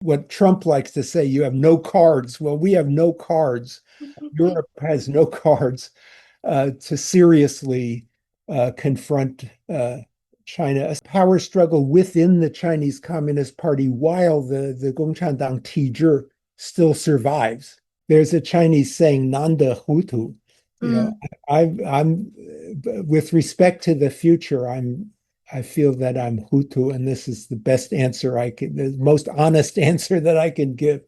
what Trump likes to say, you have no cards. Well, we have no cards. Europe has no cards to seriously confront China, a power struggle within the Chinese Communist Party while the Gongchandang Tizhi still survives. There's a Chinese saying, "Nanda Hutu." You know, I'm with respect to the future, I feel that I'm Hutu, and this is the best answer the most honest answer that I can give.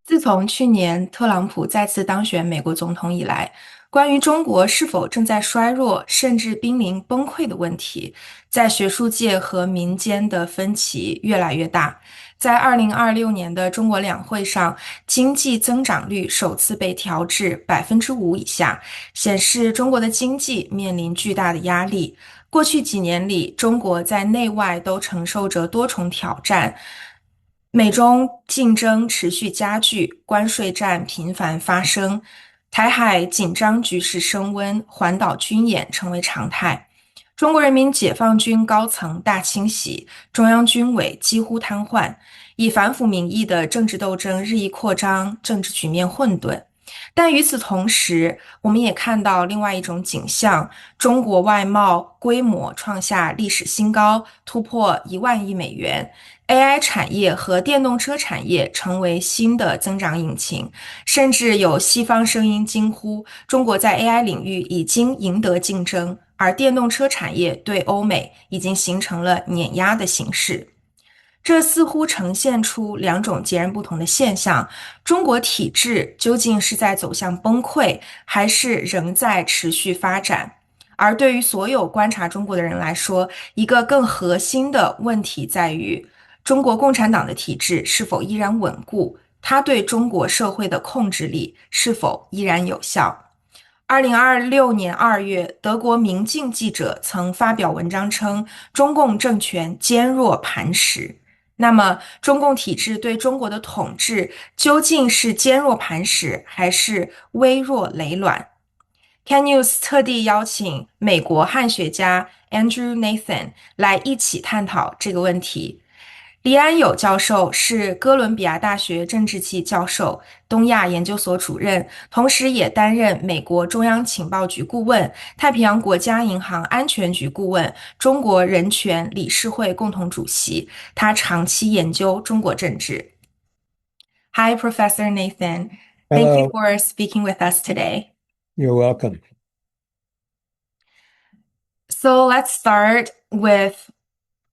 自从去年特朗普再次当选美国总统以来，关于中国是否正在衰弱甚至濒临崩溃的问题，在学术界和民间的分歧越来越大。在2026年的中国两会上，经济增长率首次被调至5%以下，显示中国的经济面临巨大的压力。过去几年里，中国在内外都承受着多重挑战。美中竞争持续加剧，关税战频繁发生，台海紧张局势升温，环岛军演成为常态。中国人民解放军高层大清洗，中央军委几乎瘫痪，以反腐民意的政治斗争日益扩张，政治局面混沌。但与此同时，我们也看到另外一种景象：中国外贸规模创下历史新高，突破1万亿美元。AI 产业和电动车产业成为新的增长引擎，甚至有西方声音惊呼，中国在 AI 领域已经赢得竞争，而电动车产业对欧美已经形成了碾压的形势。这似乎呈现出两种截然不同的现象：中国体制究竟是在走向崩溃，还是仍在持续发展？而对于所有观察中国的人来说，一个更核心的问题在于，中国共产党的体制是否依然稳固？它对中国社会的控制力是否依然有效？2026年2月，德国明镜记者曾发表文章称，中共政权坚若磐石。那么，中共体制对中国的统治究竟是坚若磐石，还是微弱累卵？Can News 特地邀请美国汉学家 Andrew Nathan 来一起探讨这个问题。黎安友教授是哥伦比亚大学政治系教授、东亚研究所主任，同时也担任美国中央情报局顾问、太平洋国家银行安全局顾问、中国人权理事会共同主席。他长期研究中国政治。Hi, Professor Nathan. Thank you Hello, for speaking with us today. you're welcome. So let's start with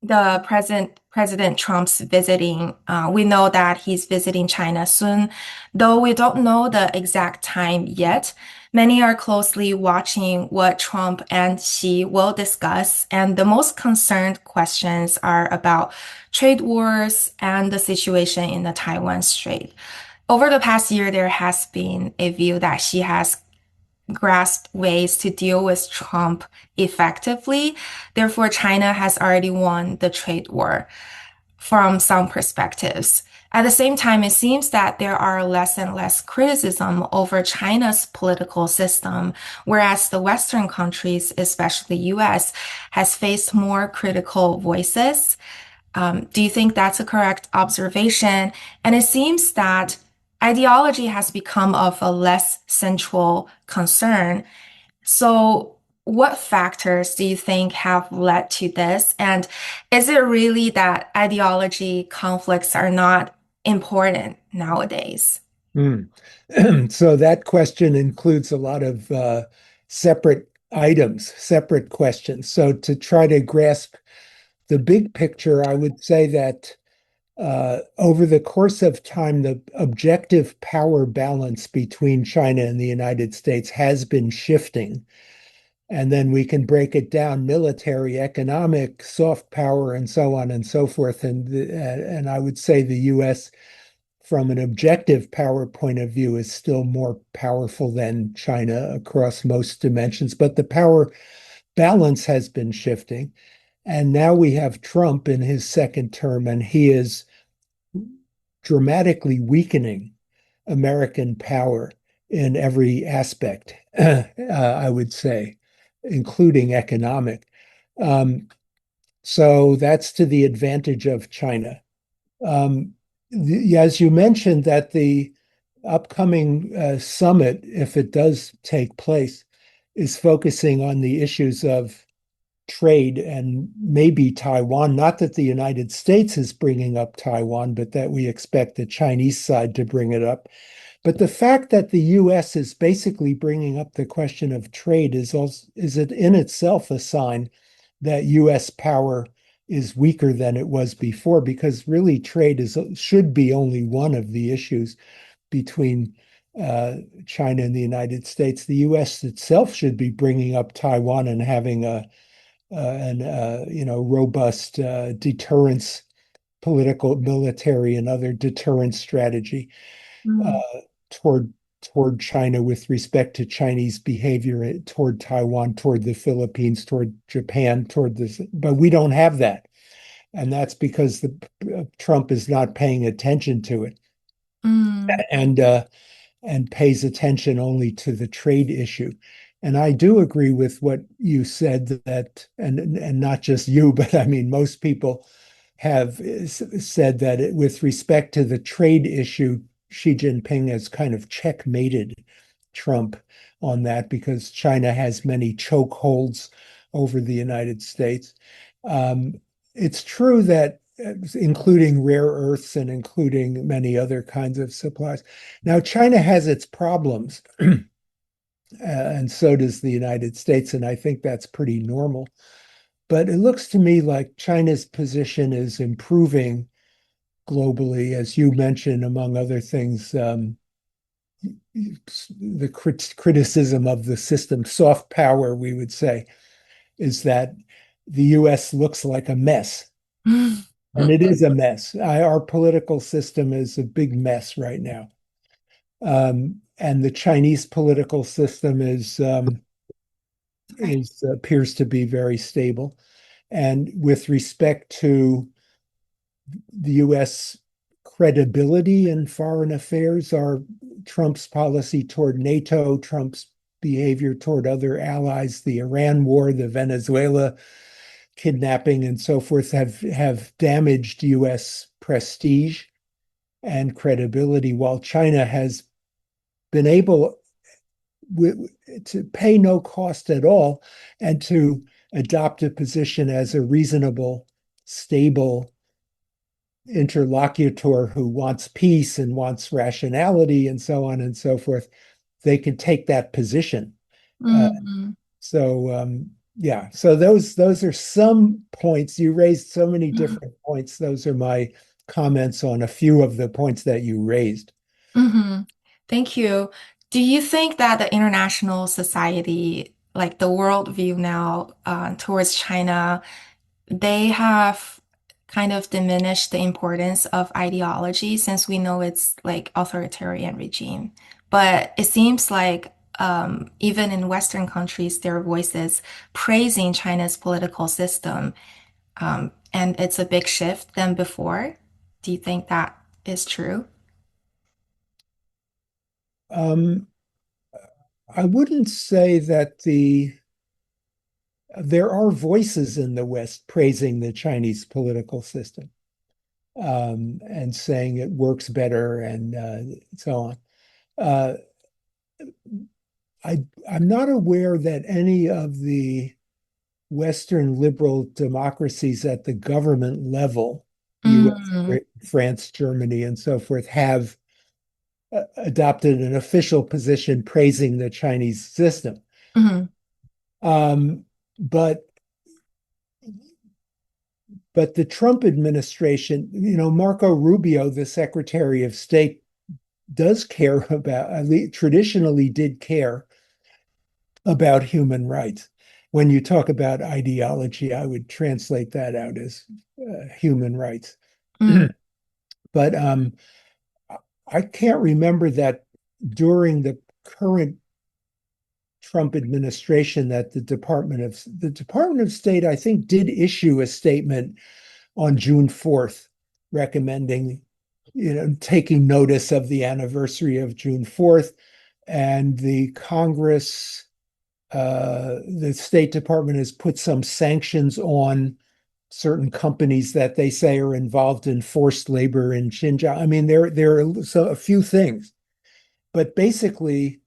the President Trump's visiting. We know that he's visiting China soon, though we don't know the exact time yet. Many are closely watching what Trump and Xi will discuss, and the most concerned questions are about trade wars and the situation in the Taiwan Strait. Over the past year, there has been a view that Xi has grasped ways to deal with Trump effectively. Therefore, China has already won the trade war from some perspectives. At the same time, it seems that there are less and less criticism over China's political system, whereas the Western countries, especially US, has faced more critical voices. Do you think that's a correct observation? And it seems that ideology has become of a less central concern. So what factors do you think have led to this? And is it really that ideology conflicts are not important nowadays? Mm. So that question includes a lot of separate items, separate questions. So to try to grasp the big picture, I would say that over the course of time, the objective power balance between China and the United States has been shifting. And then we can break it down: military, economic, soft power, and so on and so forth. And I would say the US, from an objective power point of view, is still more powerful than China across most dimensions. But the power balance has been shifting. And now we have Trump in his second term, and he is dramatically weakening American power in every aspect, I would say, including economic. Um, so that's to the advantage of China. As you mentioned, that the upcoming summit, if it does take place, is focusing on the issues of trade and maybe Taiwan. Not that the United States is bringing up Taiwan, but that we expect the Chinese side to bring it up. But the fact that the U.S. is basically bringing up the question of trade is it in itself a sign that U.S. power is weaker than it was before, because really trade should be only one of the issues between China and the United States. The U.S. itself should be bringing up Taiwan and having robust deterrence, political, military, and other deterrence strategy Mm. toward China with respect to Chinese behavior toward Taiwan, toward the Philippines, toward Japan, toward this. But we don't have that. And that's because Trump is not paying attention to it Mm. and pays attention only to the trade issue. And I do agree with what you said that, and not just you, but I mean, most people have said that with respect to the trade issue, Xi Jinping has kind of checkmated Trump on that because China has many chokeholds over the United States. It's true that, including rare earths and including many other kinds of supplies. Now, China has its problems, and so does the United States, and I think that's pretty normal. But it looks to me like China's position is improving globally, as you mentioned, among other things, the criticism of the system, soft power, we would say, is that the US looks like a mess. And it is a mess. Our political system is a big mess right now. And the Chinese political system appears to be very stable. And with respect to the U.S. credibility in foreign affairs, are Trump's policy toward NATO, Trump's behavior toward other allies, the Iran war, the Venezuela kidnapping, and so forth, have damaged U.S. prestige and credibility, while China has been able to pay no cost at all and to adopt a position as a reasonable, stable interlocutor who wants peace and wants rationality and so on and so forth. They can take that position. Mm. Yeah, so those are some points. You raised so many Mm. different points. Those are my comments on a few of the points that you raised. Mm-hmm. Thank you. Do you think that the international society, like the worldview now, towards China, they have kind of diminished the importance of ideology since we know it's like authoritarian regime? But it seems like even in Western countries, there are voices praising China's political system, and it's a big shift than before. Do you think that is true? Um, I wouldn't say that there are voices in the West praising the Chinese political system, and saying it works better and so on. Uh, I'm not aware that any of the Western liberal democracies at the government level, US, Mm. France, Germany, and so forth, have adopted an official position praising the Chinese system. Mhm. Um, but the Trump administration, Marco Rubio, the Secretary of State, does care about, at least traditionally did care about human rights. When you talk about ideology, I would translate that out as human rights. Mm. But I can't remember that during the current Trump administration that the Department of State, I think, did issue a statement on June 4th recommending, taking notice of the anniversary of June 4th, and the Congress the State Department has put some sanctions on certain companies that they say are involved in forced labor in Xinjiang. I mean, there are a few things, but basically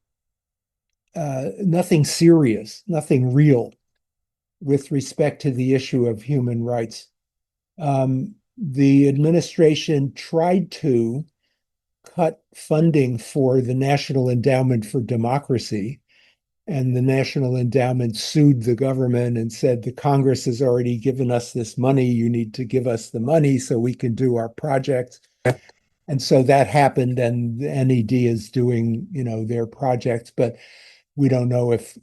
nothing serious, nothing real with respect to the issue of human rights. The administration tried to cut funding for the National Endowment for Democracy, and the National Endowment sued the government and said, the Congress has already given us this money. You need to give us the money so we can do our projects. And so that happened, and the NED is doing, their projects, but we don't know if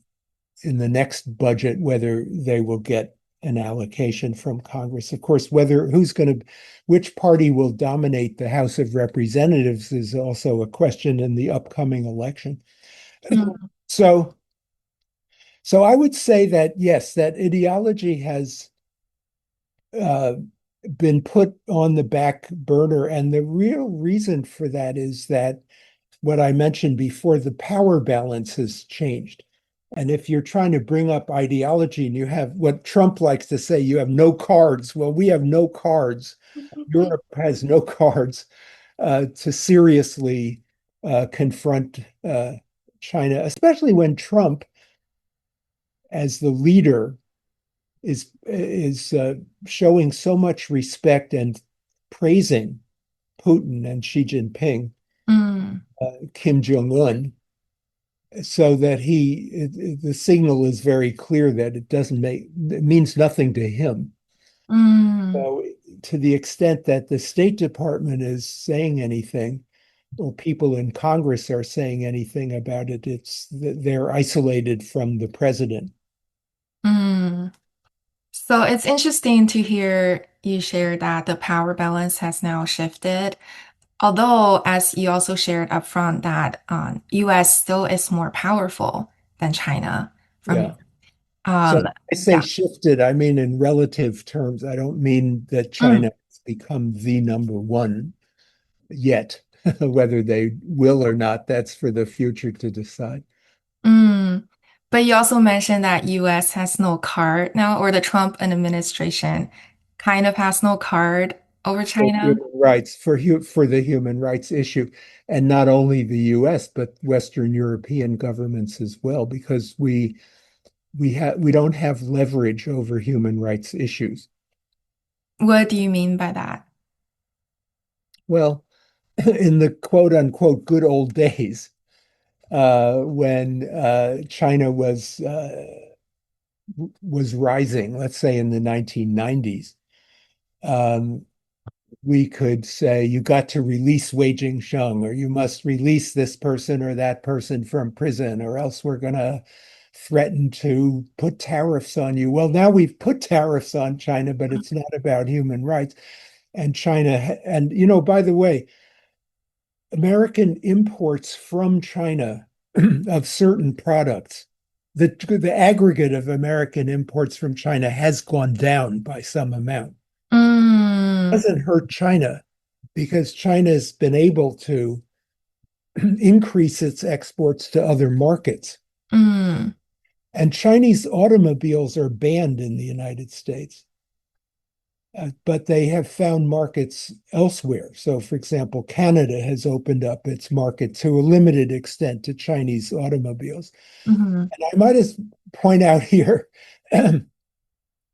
in the next budget whether they will get an allocation from Congress. Of course, which party will dominate the House of Representatives is also a question in the upcoming election. So I would say that, yes, that ideology has been put on the back burner. And the real reason for that is that what I mentioned before, the power balance has changed. And if you're trying to bring up ideology and you have what Trump likes to say, you have no cards. Well, we have no cards. Europe has no cards to seriously confront China, especially when Trump, as the leader, is showing so much respect and praising Putin and Xi Jinping, Kim Jong-un, so that the signal is very clear that it means nothing to him. So to the extent that the State Department is saying anything, or people in Congress are saying anything about it, they're isolated from the president. So it's interesting to hear you share that the power balance has now shifted. Although, as you also shared upfront, that US still is more powerful than China. So I say shifted, I mean in relative terms. I don't mean that China has become the number one yet. Whether they will or not, that's for the future to decide. But you also mentioned that US has no card now, or the Trump administration kind of has no card over China. Human rights for the human rights issue, and not only the US, but Western European governments as well, because we don't have leverage over human rights issues. What do you mean by that? Well, in the quote unquote good old days, when China was rising, let's say in the 1990s, we could say you got to release Wei Jingsheng, or you must release this person or that person from prison, or else we're going to threaten to put tariffs on you. Well, now we've put tariffs on China, but it's not about human rights. And China, and by the way, American imports from China of certain products, the aggregate of American imports from China has gone down by some amount. It doesn't hurt China because China has been able to increase its exports to other markets. And Chinese automobiles are banned in the United States. But they have found markets elsewhere. So, for example, Canada has opened up its market to a limited extent to Chinese automobiles. And I might just point out here, I'm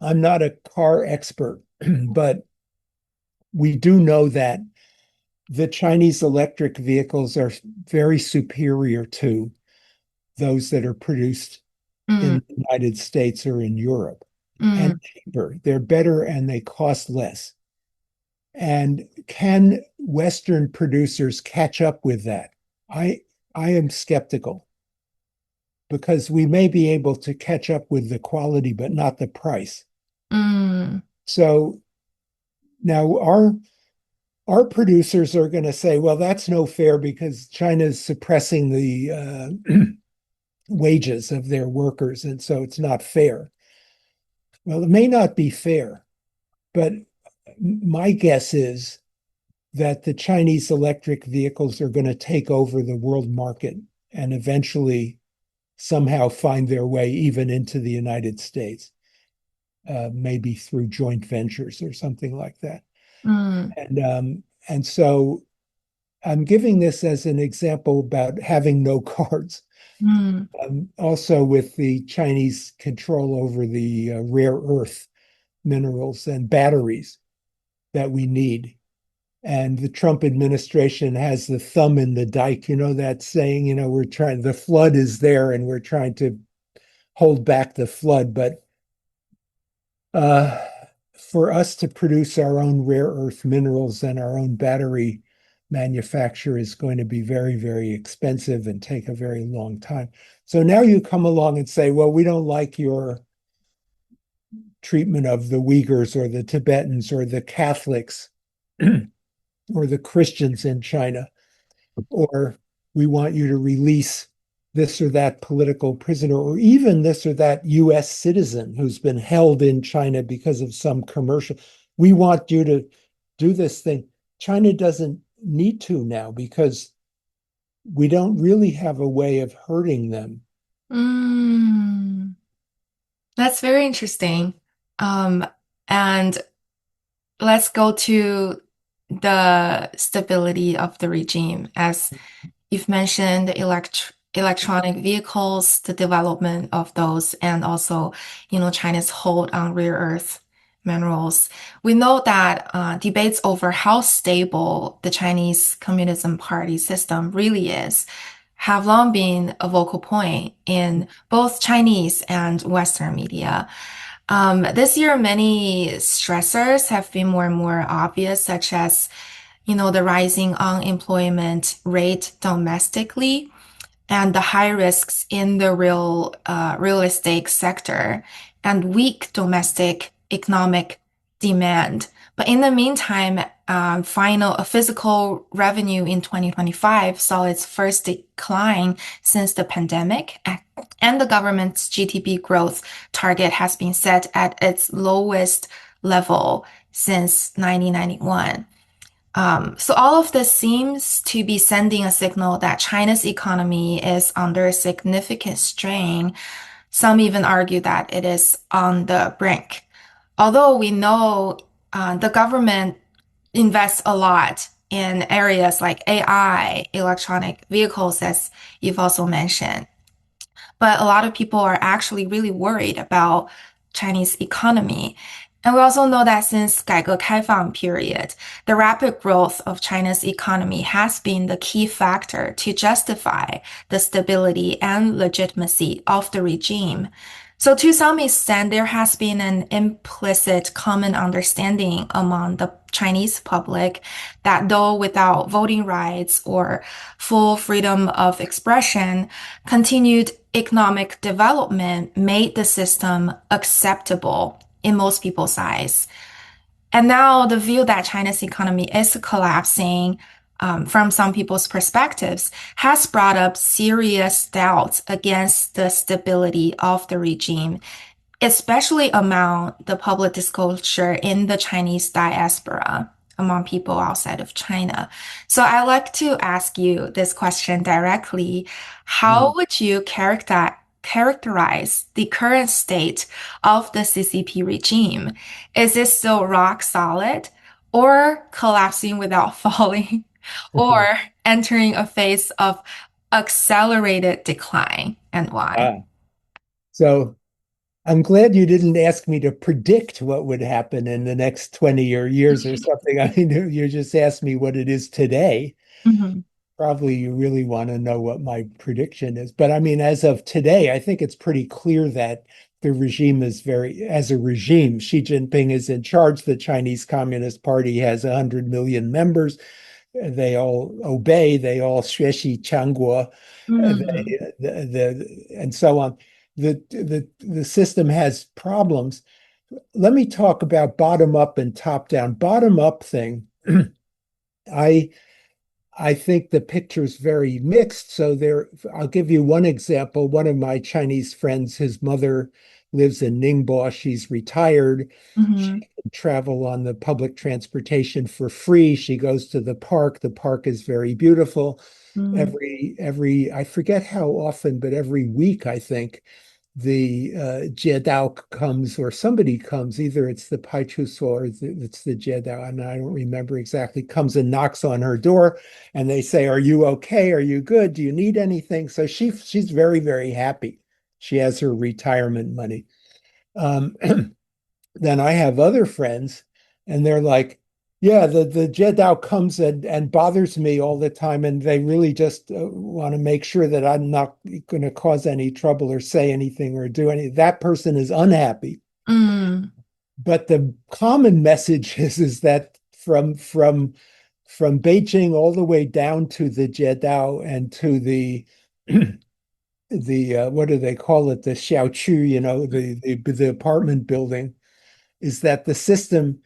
not a car expert, but we do know that the Chinese electric vehicles are very superior to those that are produced in the United States or in Europe. And cheaper. They're better and they cost less. And can Western producers catch up with that? I am skeptical, because we may be able to catch up with the quality, but not the price. So now our producers are going to say, well, that's no fair because China's suppressing the wages of their workers, and so it's not fair. Well, it may not be fair, but my guess is that the Chinese electric vehicles are going to take over the world market and eventually somehow find their way even into the United States, maybe through joint ventures or something like that. Mm, And so I'm giving this as an example about having no cards. mm, Also with the Chinese control over the rare earth minerals and batteries that we need. And the Trump administration has the thumb in the dike, that saying, the flood is there and we're trying to hold back the flood. But for us to produce our own rare earth minerals and our own battery manufacture is going to be very, very expensive and take a very long time. So now you come along and say, well, we don't like your treatment of the Uyghurs or the Tibetans or the Catholics or the Christians in China, or we want you to release this or that political prisoner, or even this or that US citizen who's been held in China because of some commercial. We want you to do this thing. China doesn't need to now because we don't really have a way of hurting them. mm. That's very interesting. And let's go to the stability of the regime. As you've mentioned, the electronic vehicles, the development of those, and also, China's hold on rare earth minerals. We know that debates over how stable the Chinese Communism Party system really is have long been a vocal point in both Chinese and Western media. This year, many stressors have been more and more obvious, such as, the rising unemployment rate domestically and the high risks in the real estate sector and weak domestic economic demand. But in the meantime, physical revenue in 2025 saw its first decline since the pandemic, and the government's GDP growth target has been set at its lowest level since 1991. So all of this seems to be sending a signal that China's economy is under significant strain. Some even argue that it is on the brink. Although we know the government invests a lot in areas like AI, electronic vehicles, as you've also mentioned. But a lot of people are actually really worried about Chinese economy. And we also know that since 改革开放 period, the rapid growth of China's economy has been the key factor to justify the stability and legitimacy of the regime. So to some extent, there has been an implicit common understanding among the Chinese public that though without voting rights or full freedom of expression, continued economic development made the system acceptable in most people's eyes. And now the view that China's economy is collapsing from some people's perspectives has brought up serious doubts against the stability of the regime, especially among the public disclosure in the Chinese diaspora, among people outside of China. So I'd like to ask you this question directly. How would you characterize the current state of the CCP regime? Is it still rock solid or collapsing without falling or entering a phase of accelerated decline, and why? So I'm glad you didn't ask me to predict what would happen in the next 20 or years or something. I mean, you just asked me what it is today. Mhm. Probably you really want to know what my prediction is. But I mean, as of today, I think it's pretty clear that the regime is as a regime, Xi Jinping is in charge. The Chinese Communist Party has 100 million members. They all obey. They all 学习强国, Mm, and so on. The system has problems. Let me talk about bottom up and top down. Bottom up thing, I I think the picture is very mixed. So I'll give you one example. One of my Chinese friends, his mother lives in Ningbo. She's retired. She mhm, can travel on the public transportation for free. She goes to the park. The park is very beautiful. 嗯I forget how often, but every week, I think, the Jiedao comes or somebody comes, either it's the Paichuso or it's the Jiedao, and I don't remember exactly, comes and knocks on her door and they say, "Are you okay? Are you good? Do you need anything?" So she's very, very happy. She has her retirement money. Um, then I have other friends, and they're like, yeah, the Jedao comes and bothers me all the time, and they really just want to make sure that I'm not going to cause any trouble or say anything or do anything. That person is unhappy. 嗯 But the common message is that from Beijing all the way down to the Jedao and to the what do they call it? The Xiaoqu, the apartment building, is that the system,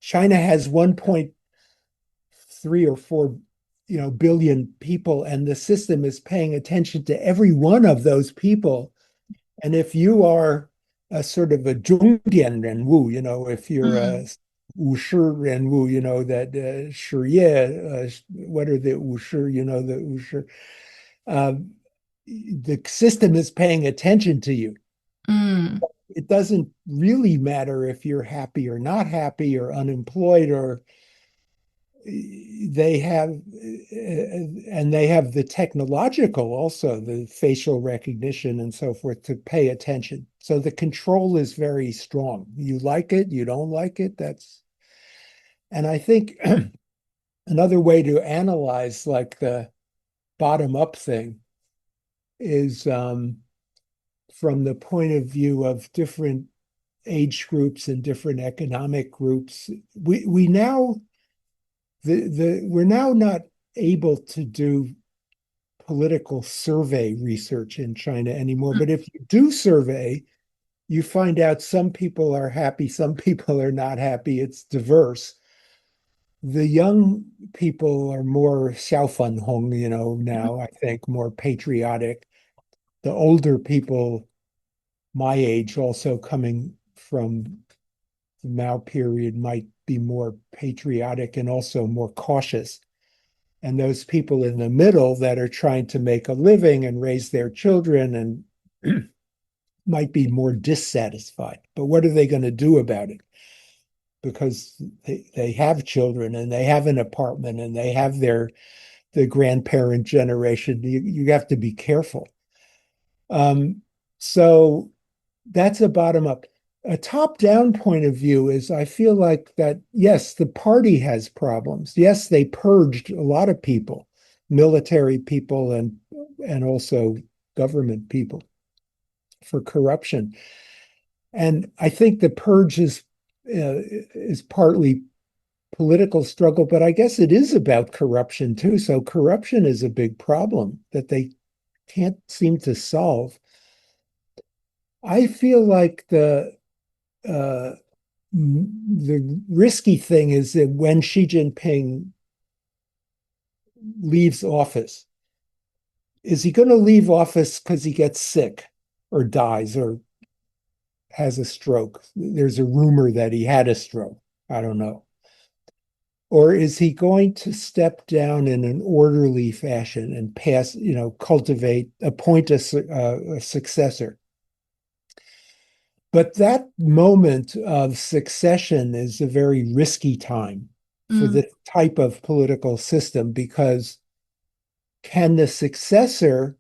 China has 1.3 or 4 billion people, and the system is paying attention to every one of those people. And if you are a sort of a Zhongdian Renwu, if you're a 嗯 Wushi Renwu, that Shiye, what are the Wushi, the Wushi, the system is paying attention to you. 嗯 It doesn't really matter if you're happy or not happy or unemployed, or they have and they have the technological, also the facial recognition and so forth, to pay attention. So the control is very strong. You like it, you don't like it, and I think another way to analyze like the bottom up thing is from the point of view of different age groups and different economic groups. We now we're now not able to do political survey research in China anymore. But if you do survey, you find out some people are happy, some people are not happy. It's diverse. The young people are more xiaofanhong, now, I think, more patriotic. The older people, my age, also coming from the Mao period, might be more patriotic and also more cautious. And those people in the middle that are trying to make a living and raise their children and might be more dissatisfied. But what are they going to do about it? Because they have children and they have an apartment and they have the grandparent generation. You have to be careful. So that's a bottom up. A top down point of view is, I feel like that, yes, the party has problems. Yes, they purged a lot of people, military people and also government people, for corruption. And I think the purge is partly political struggle, but I guess it is about corruption too. So corruption is a big problem that they can't seem to solve. I feel like the risky thing is that when Xi Jinping leaves office, is he going to leave office because he gets sick or dies or has a stroke? There's a rumor that he had a stroke. I don't know. Or is he going to step down in an orderly fashion and appoint a successor? But that moment of succession is a very risky time for 嗯 the type of political system, because can the successor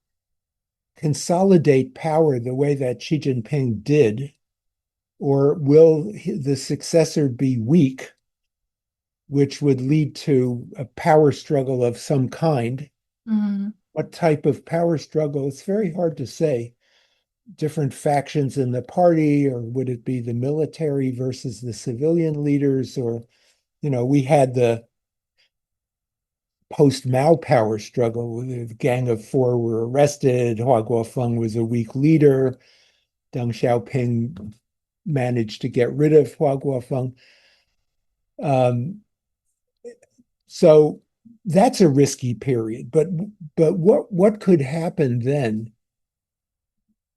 consolidate power the way that Xi Jinping did, or will the successor be weak, which would lead to a power struggle of some kind? 嗯 What type of power struggle? It's very hard to say. Different factions in the party, or would it be the military versus the civilian leaders? Or, we had the post-Mao power struggle. The Gang of Four were arrested. Hua Guofeng was a weak leader. Deng Xiaoping managed to get rid of Hua Guofeng. So that's a risky period. But what could happen then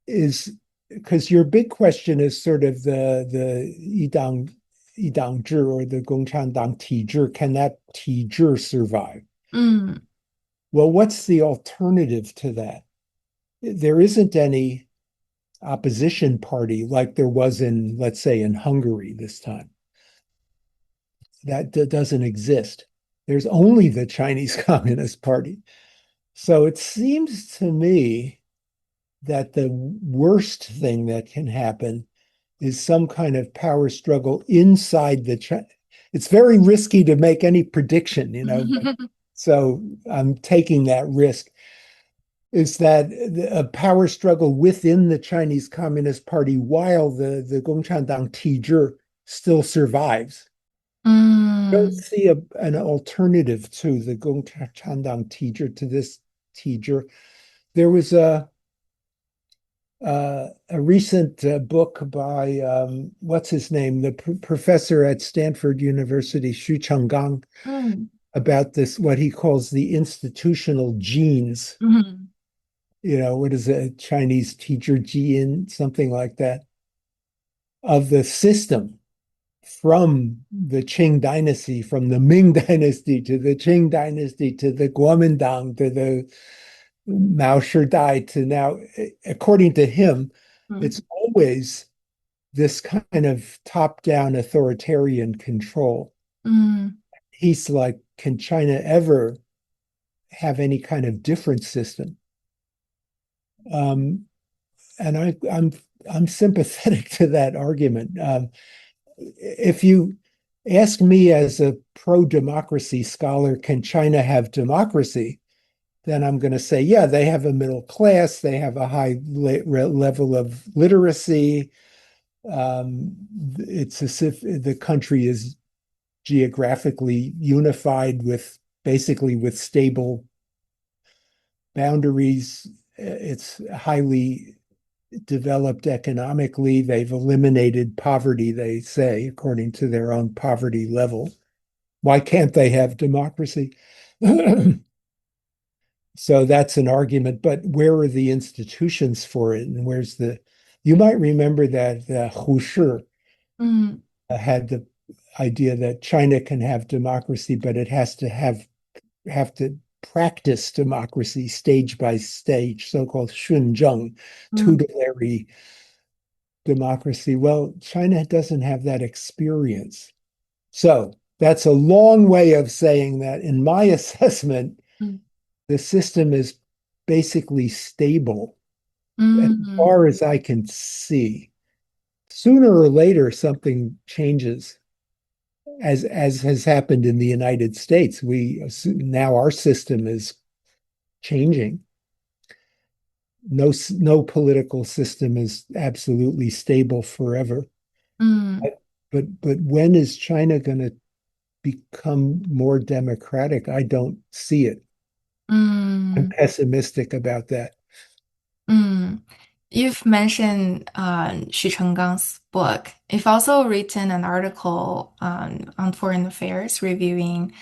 is, because your big question is sort of the Yidang Zhi or the Gongchan Dang Ti Zhi, can that Ti Zhi survive? 嗯 Well, what's the alternative to that? There isn't any opposition party like there was in, let's say, in Hungary this time. That doesn't exist. There's only the Chinese Communist Party. So it seems to me that the worst thing that can happen is some kind of power struggle inside the China. It's very risky to make any prediction, so I'm taking that risk. Is that a power struggle within the Chinese Communist Party while the Gongchandang Tizhi still survives? I don't see an alternative to the Gongchandang Tizhi, to this Tizhi. There was a recent book by what's his name, the professor at Stanford University, Xu Chenggang, about this, what he calls the institutional genes. What is a Chinese teacher gene, something like that, of the system from the Qing dynasty, from the Ming dynasty to the Qing dynasty to the Kuomintang to the Mao Zedong to now. According to him, it's always this kind of top-down authoritarian control. He's like, can China ever have any kind of different system? And I'm sympathetic to that argument. If you ask me as a pro-democracy scholar, can China have democracy? Then I'm going to say, yeah, they have a middle class, they have a high level of literacy. It's as if the country is geographically unified with basically with stable boundaries. It's highly developed economically. They've eliminated poverty, they say, according to their own poverty level. Why can't they have democracy? So that's an argument, but where are the institutions for it? And where's you might remember that Hu Shi had the idea that China can have democracy, but it has to have to practice democracy stage by stage, so-called shunzheng, tutelary democracy. Well, China doesn't have that experience. So that's a long way of saying that in my assessment, the system is basically stable as far as I can see. Sooner or later, something changes, as has happened in the United States. Now our system is changing. No political system is absolutely stable forever. But when is China going to become more democratic? I don't see it. I'm pessimistic about that. You've mentioned Xu Chenggang's book. You've also written an article on foreign affairs reviewing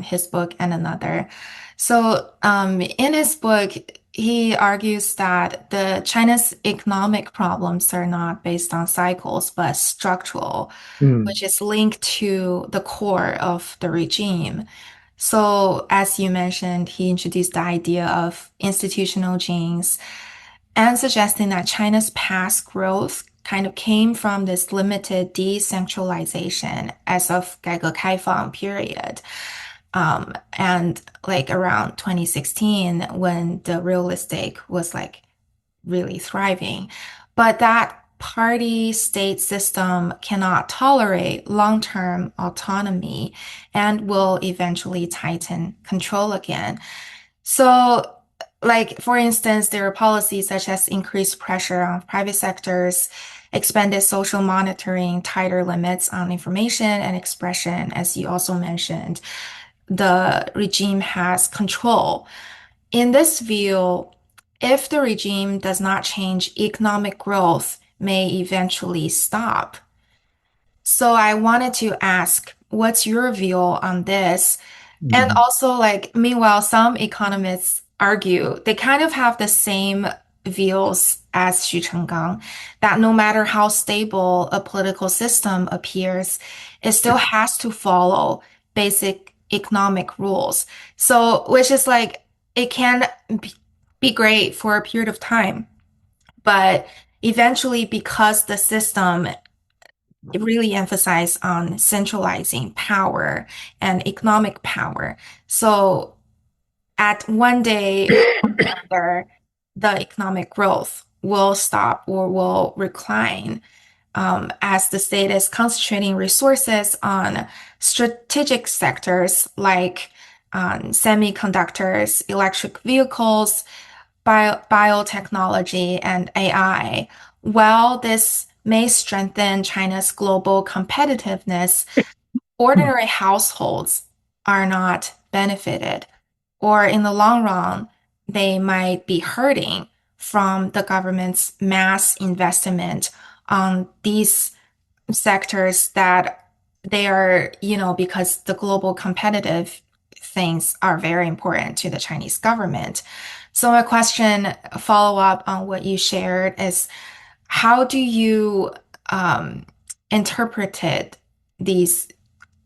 his book and another. So in his book, he argues that the China's economic problems are not based on cycles, but structural, which is linked to the core of the regime. So, as you mentioned, he introduced the idea of institutional genes and suggesting that China's past growth kind of came from this limited decentralization as of 改革开放 period. And like around 2016, when the real estate was like really thriving. But that party state system cannot tolerate long-term autonomy and will eventually tighten control again. So, like, for instance, there are policies such as increased pressure on private sectors, expanded social monitoring, tighter limits on information and expression, as you also mentioned. The regime has control. In this view, if the regime does not change, economic growth may eventually stop. So I wanted to ask, what's your view on this? And also, like, meanwhile, some economists argue they kind of have the same views as Xu Chenggang, that no matter how stable a political system appears, it still has to follow basic economic rules. So, which is like it can be great for a period of time, but eventually, because the system really emphasizes on centralizing power and economic power, so at one day or the economic growth will stop or will decline as the state is concentrating resources on strategic sectors like semiconductors, electric vehicles, biotechnology, and AI. While this may strengthen China's global competitiveness, ordinary households are not benefited, or in the long run, they might be hurting from the government's mass investment on these sectors that they are, because the global competitive things are very important to the Chinese government. So my question, follow up on what you shared, is how do you interpret these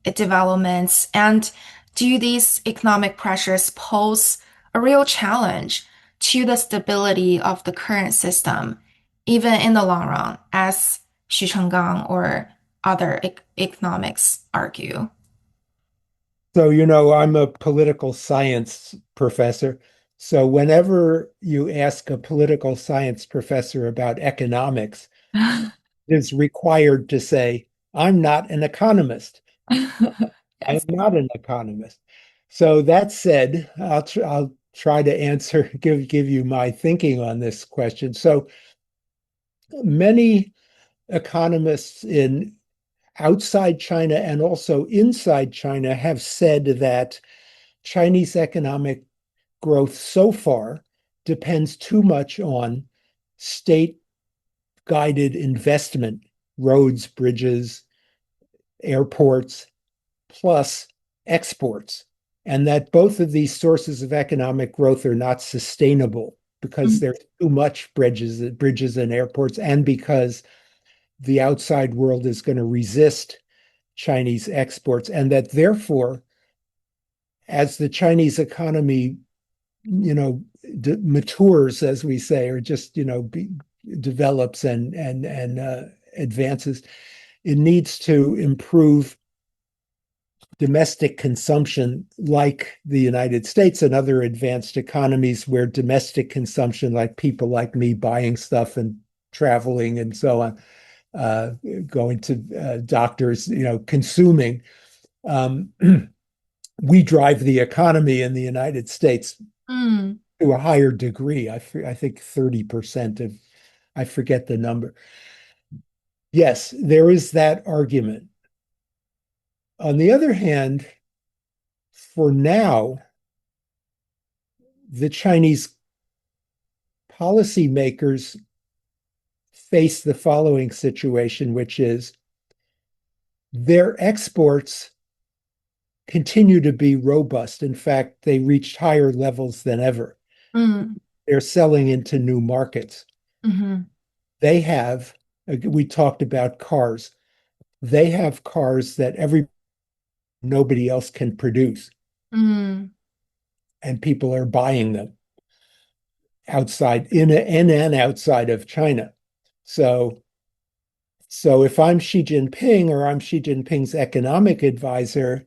developments, and do these economic pressures pose a real challenge to the stability of the current system, even in the long run, as Xu Chenggang or other economics argue? So, I'm a political science professor. So whenever you ask a political science professor about economics, it is required to say, I'm not an economist. I am Yes. not an economist. So that said, I'll try to answer, give you my thinking on this question. So many economists in outside China and also inside China have said that Chinese economic growth so far depends too much on state guided investment, roads, bridges, airports, plus exports, and that both of these sources of economic growth are not sustainable because there's too much bridges and airports, and because the outside world is going to resist Chinese exports, and that therefore, as the Chinese economy, matures, as we say, or just develops and advances, it needs to improve domestic consumption like the United States and other advanced economies where domestic consumption, like people like me buying stuff and traveling and so on, going to doctors, consuming, um, we drive the economy in the United States Mm, to a higher degree. I think 30% of, I forget the number. Yes, there is that argument. On the other hand, for now, the Chinese policymakers face the following situation, which is their exports continue to be robust. In fact, they reached higher levels than ever. mm, They're selling into new markets. mhm, They have, we talked about cars. They have cars that nobody else can produce, mm, and people are buying them outside in and outside of China. So if I'm Xi Jinping or I'm Xi Jinping's economic advisor,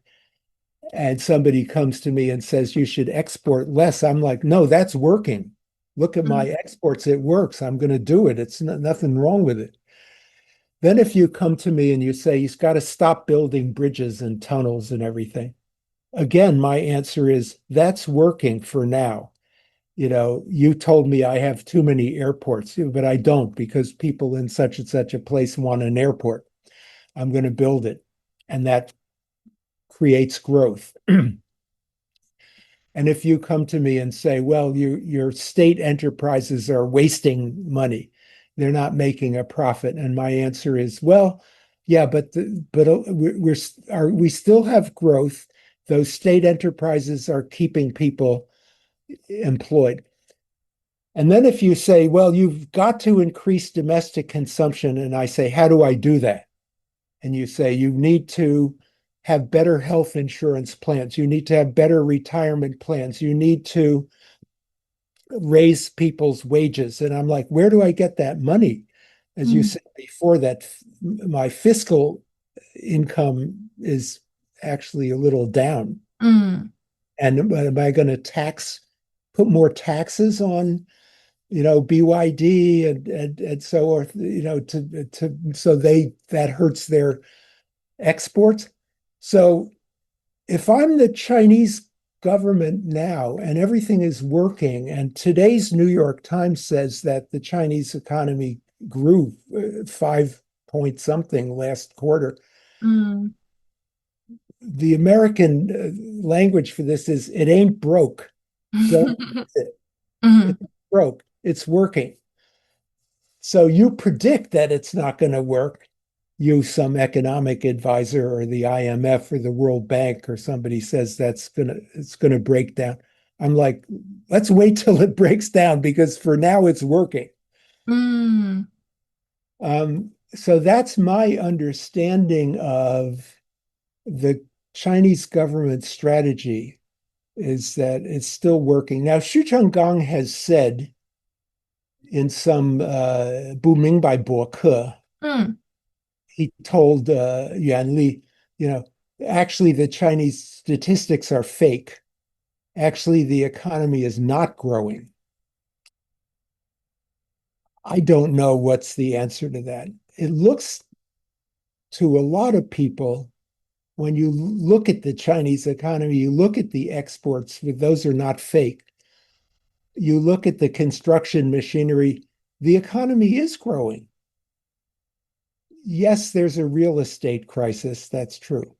and somebody comes to me and says you should export less, I'm like, no, that's working. Look at my mm, exports. It works. I'm going to do it. It's nothing wrong with it. Then if you come to me and you say he's got to stop building bridges and tunnels and everything, again, my answer is that's working for now. You told me I have too many airports, but I don't, because people in such and such a place want an airport. I'm going to build it. And that creates growth. And if you come to me and say, well, your state enterprises are wasting money, they're not making a profit. And my answer is, well, yeah, but we still have growth. Those state enterprises are keeping people employed. And then if you say, well, you've got to increase domestic consumption, and I say, how do I do that? And you say, you need to have better health insurance plans. You need to have better retirement plans. You need to raise people's wages. And I'm like, where do I get that money? As you Mm, said before, that my fiscal income is actually a little down. mm, And am I going to put more taxes on, BYD and so forth, so that hurts their exports. So if I'm the Chinese government now and everything is working, and today's New York Times says that the Chinese economy grew 5 point something last quarter, mm. the American language for this is it ain't broke. Don't fix it. Mhm. It's broke. It's working. So you predict that it's not going to work. You, some economic advisor or the IMF or the World Bank or somebody says it's gonna break down. I'm like, let's wait till it breaks down because for now it's working. Mm, So that's my understanding of the Chinese government strategy is that it's still working. Now, Xu Chenggang has said in some 不明白博客 mm, he told Yuan Li, you know, actually the Chinese statistics are fake. Actually, the economy is not growing. I don't know what's the answer to that. It looks to a lot of people, when you look at the Chinese economy, you look at the exports, those are not fake. You look at the construction machinery, the economy is growing. Yes, there's a real estate crisis, that's true.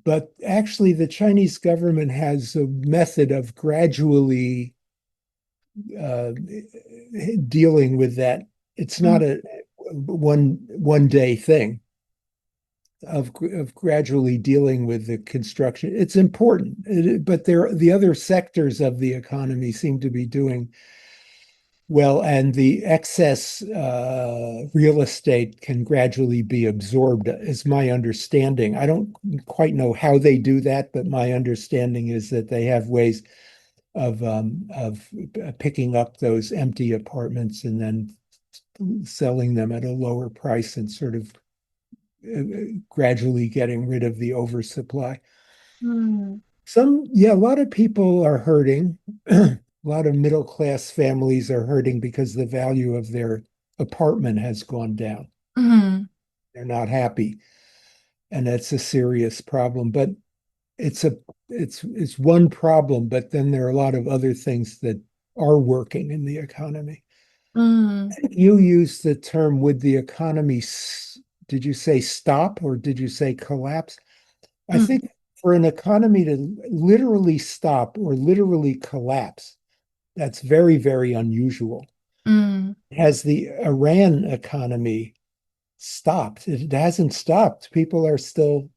But actually, the Chinese government has a method of gradually uh, dealing with that. It's not mm, a one day thing of gradually dealing with the construction. It's important, but the other sectors of the economy seem to be doing well, and the excess real estate can gradually be absorbed, is my understanding. I don't quite know how they do that, but my understanding is that they have ways of picking up those empty apartments and then selling them at a lower price and sort of gradually getting rid of the oversupply. mm, Yeah, a lot of people are hurting. A lot of middle class families are hurting because the value of their apartment has gone down. mhm, They're not happy, and that's a serious problem. But it's a it's one problem, but then there are a lot of other things that are working in the economy. mm, You use the term "would the economy," did you say stop or did you say collapse? I mm, think for an economy to literally stop or literally collapse, that's very, very unusual. mm, Has the Iran economy stopped? It hasn't stopped. People are still,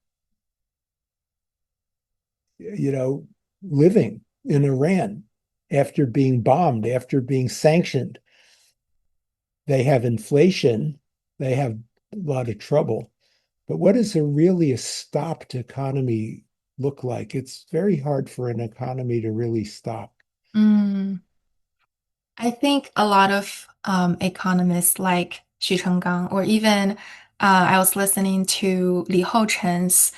you know, living in Iran after being bombed, after being sanctioned. They have inflation, they have a lot of trouble. But what does a stopped economy look like? It's very hard for an economy to really stop. mm. I think a lot of economists like Xu Chenggang, or even I was listening to Li Houchen's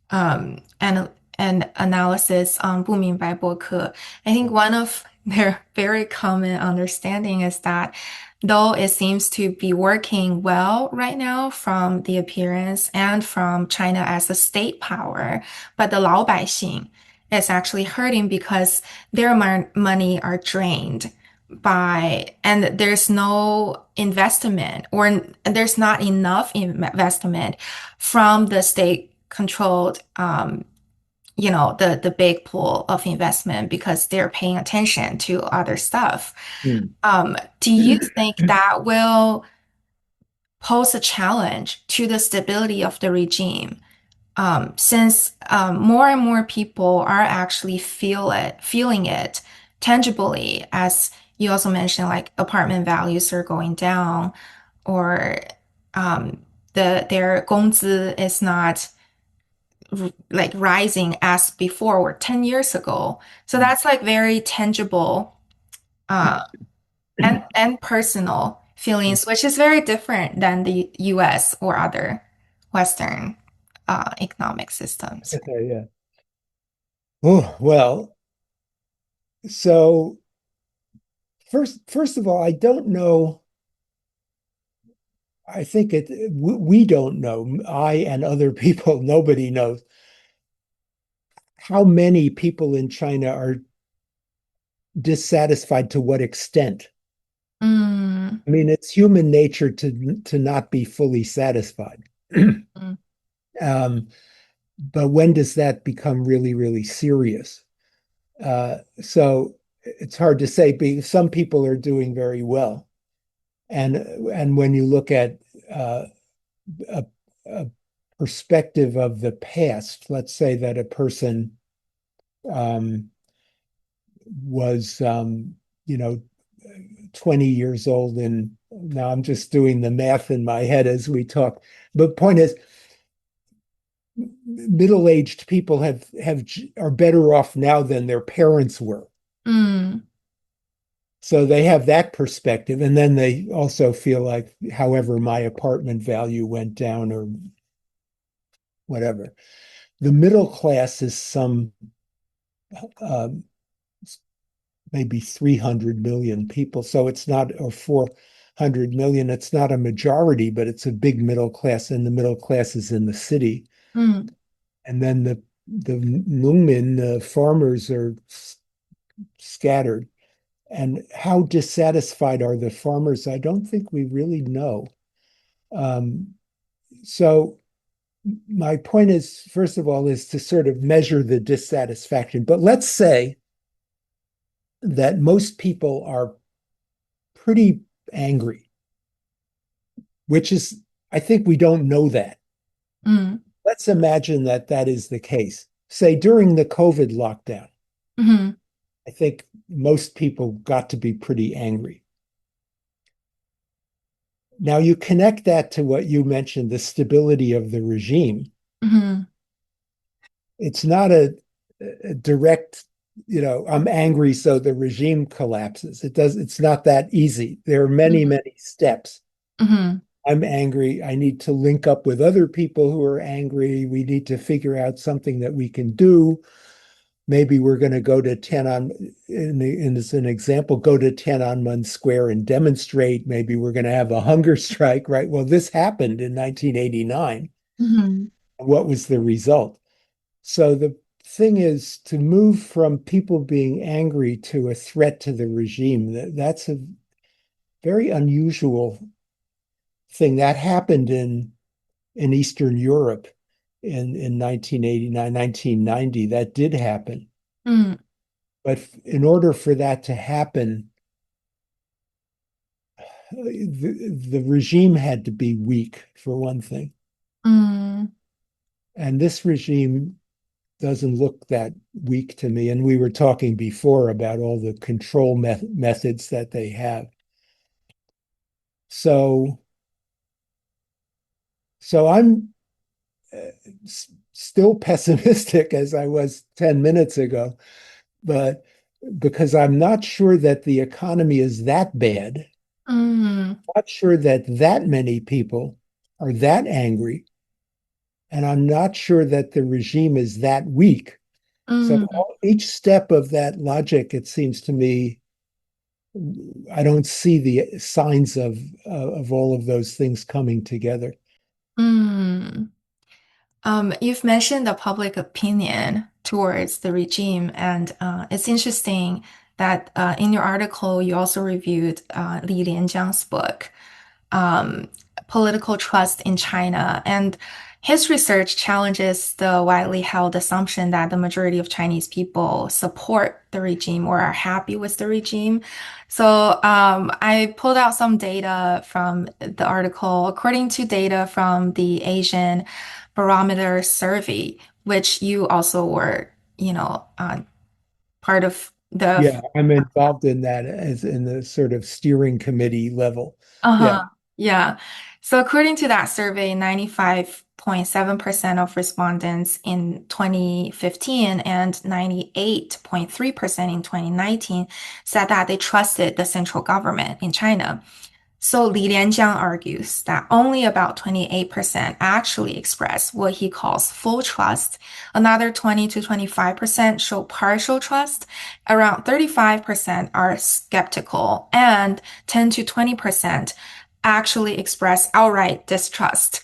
and analysis on 不明白博客. I think one of their very common understanding is that though it seems to be working well right now from the appearance and from China as a state power, but the 老百姓 is actually hurting because their money are drained and there's no investment or there's not enough investment from the state controlled the big pool of investment because they're paying attention to other stuff. Hmm. Do you think that will pose a challenge to the stability of the regime? Since more and more people are actually feeling it tangibly, as you also mentioned, like apartment values are going down, or their 工资 is not like rising as before or 10 years ago. So that's like very tangible uh, and personal feelings, which is very different than the US or other Western economic systems. Okay, yeah. Oh, well, so first of all, I don't know. I think we don't know. I and other people, nobody knows how many people in China are dissatisfied, to what extent. Mm, I mean, it's human nature to not be fully satisfied. mm, But when does that become really, really serious? So it's hard to say. Because some people are doing very well, and when you look at a, a perspective of the past, let's say that a person um, was, you know, 20 years old, and now I'm just doing the math in my head as we talk. But point is, middle-aged people have are better off now than their parents were. mm, So they have that perspective, and then they also feel like, however, my apartment value went down or whatever. The middle class is some um, maybe 300 million people. So it's not, or 400 million. It's not a majority, but it's a big middle class, and the middle class is in the city. mm, And then the Nungmin, the farmers, are scattered. And how dissatisfied are the farmers? I don't think we really know. Um, so my point is, first of all, is to sort of measure the dissatisfaction. But let's say that most people are pretty angry, which is, I think we don't know that. mm, Let's imagine that that is the case. Say during the COVID lockdown, mhm, I think most people got to be pretty angry. Now you connect that to what you mentioned, the stability of the regime. mhm, It's not a direct, I'm angry, so the regime collapses. It's not that easy. There are many, mhm, many steps. mhm, I'm angry. I need to link up with other people who are angry. We need to figure out something that we can do. Maybe we're going to go to as an example, go to Tiananmen Square and demonstrate. Maybe we're going to have a hunger strike, right? Well, this happened in 1989. mhm, What was the result? So the thing is to move from people being angry to a threat to the regime. That's a very unusual thing that happened in Eastern Europe in 1989, 1990. That did happen. mm, But in order for that to happen, the regime had to be weak, for one thing. mm, And this regime doesn't look that weak to me. And we were talking before about all the control methods that they have. So, so I'm still pessimistic as I was 10 minutes ago, but because I'm not sure that the economy is that bad, mm, not sure that that many people are that angry, and I'm not sure that the regime is that weak. So mm, each step of that logic, it seems to me, I don't see the signs of all of those things coming together. mm. You've mentioned the public opinion towards the regime, and it's interesting that in your article you also reviewed Li Lianjiang's book, um, Political Trust in China, and his research challenges the widely held assumption that the majority of Chinese people support the regime or are happy with the regime. So I pulled out some data from the article. According to data from the Asian Barometer survey, which you also were, part of the. Yeah, I'm involved in that as in the sort of steering committee level. Yeah. Uh-huh. Yeah. So according to that survey, 95.7% of respondents in 2015 and 98.3% in 2019 said that they trusted the central government in China. So Li Lianjiang argues that only about 28% actually express what he calls full trust. Another 20 to 25% show partial trust. Around 35% are skeptical, and 10 to 20% actually express outright distrust.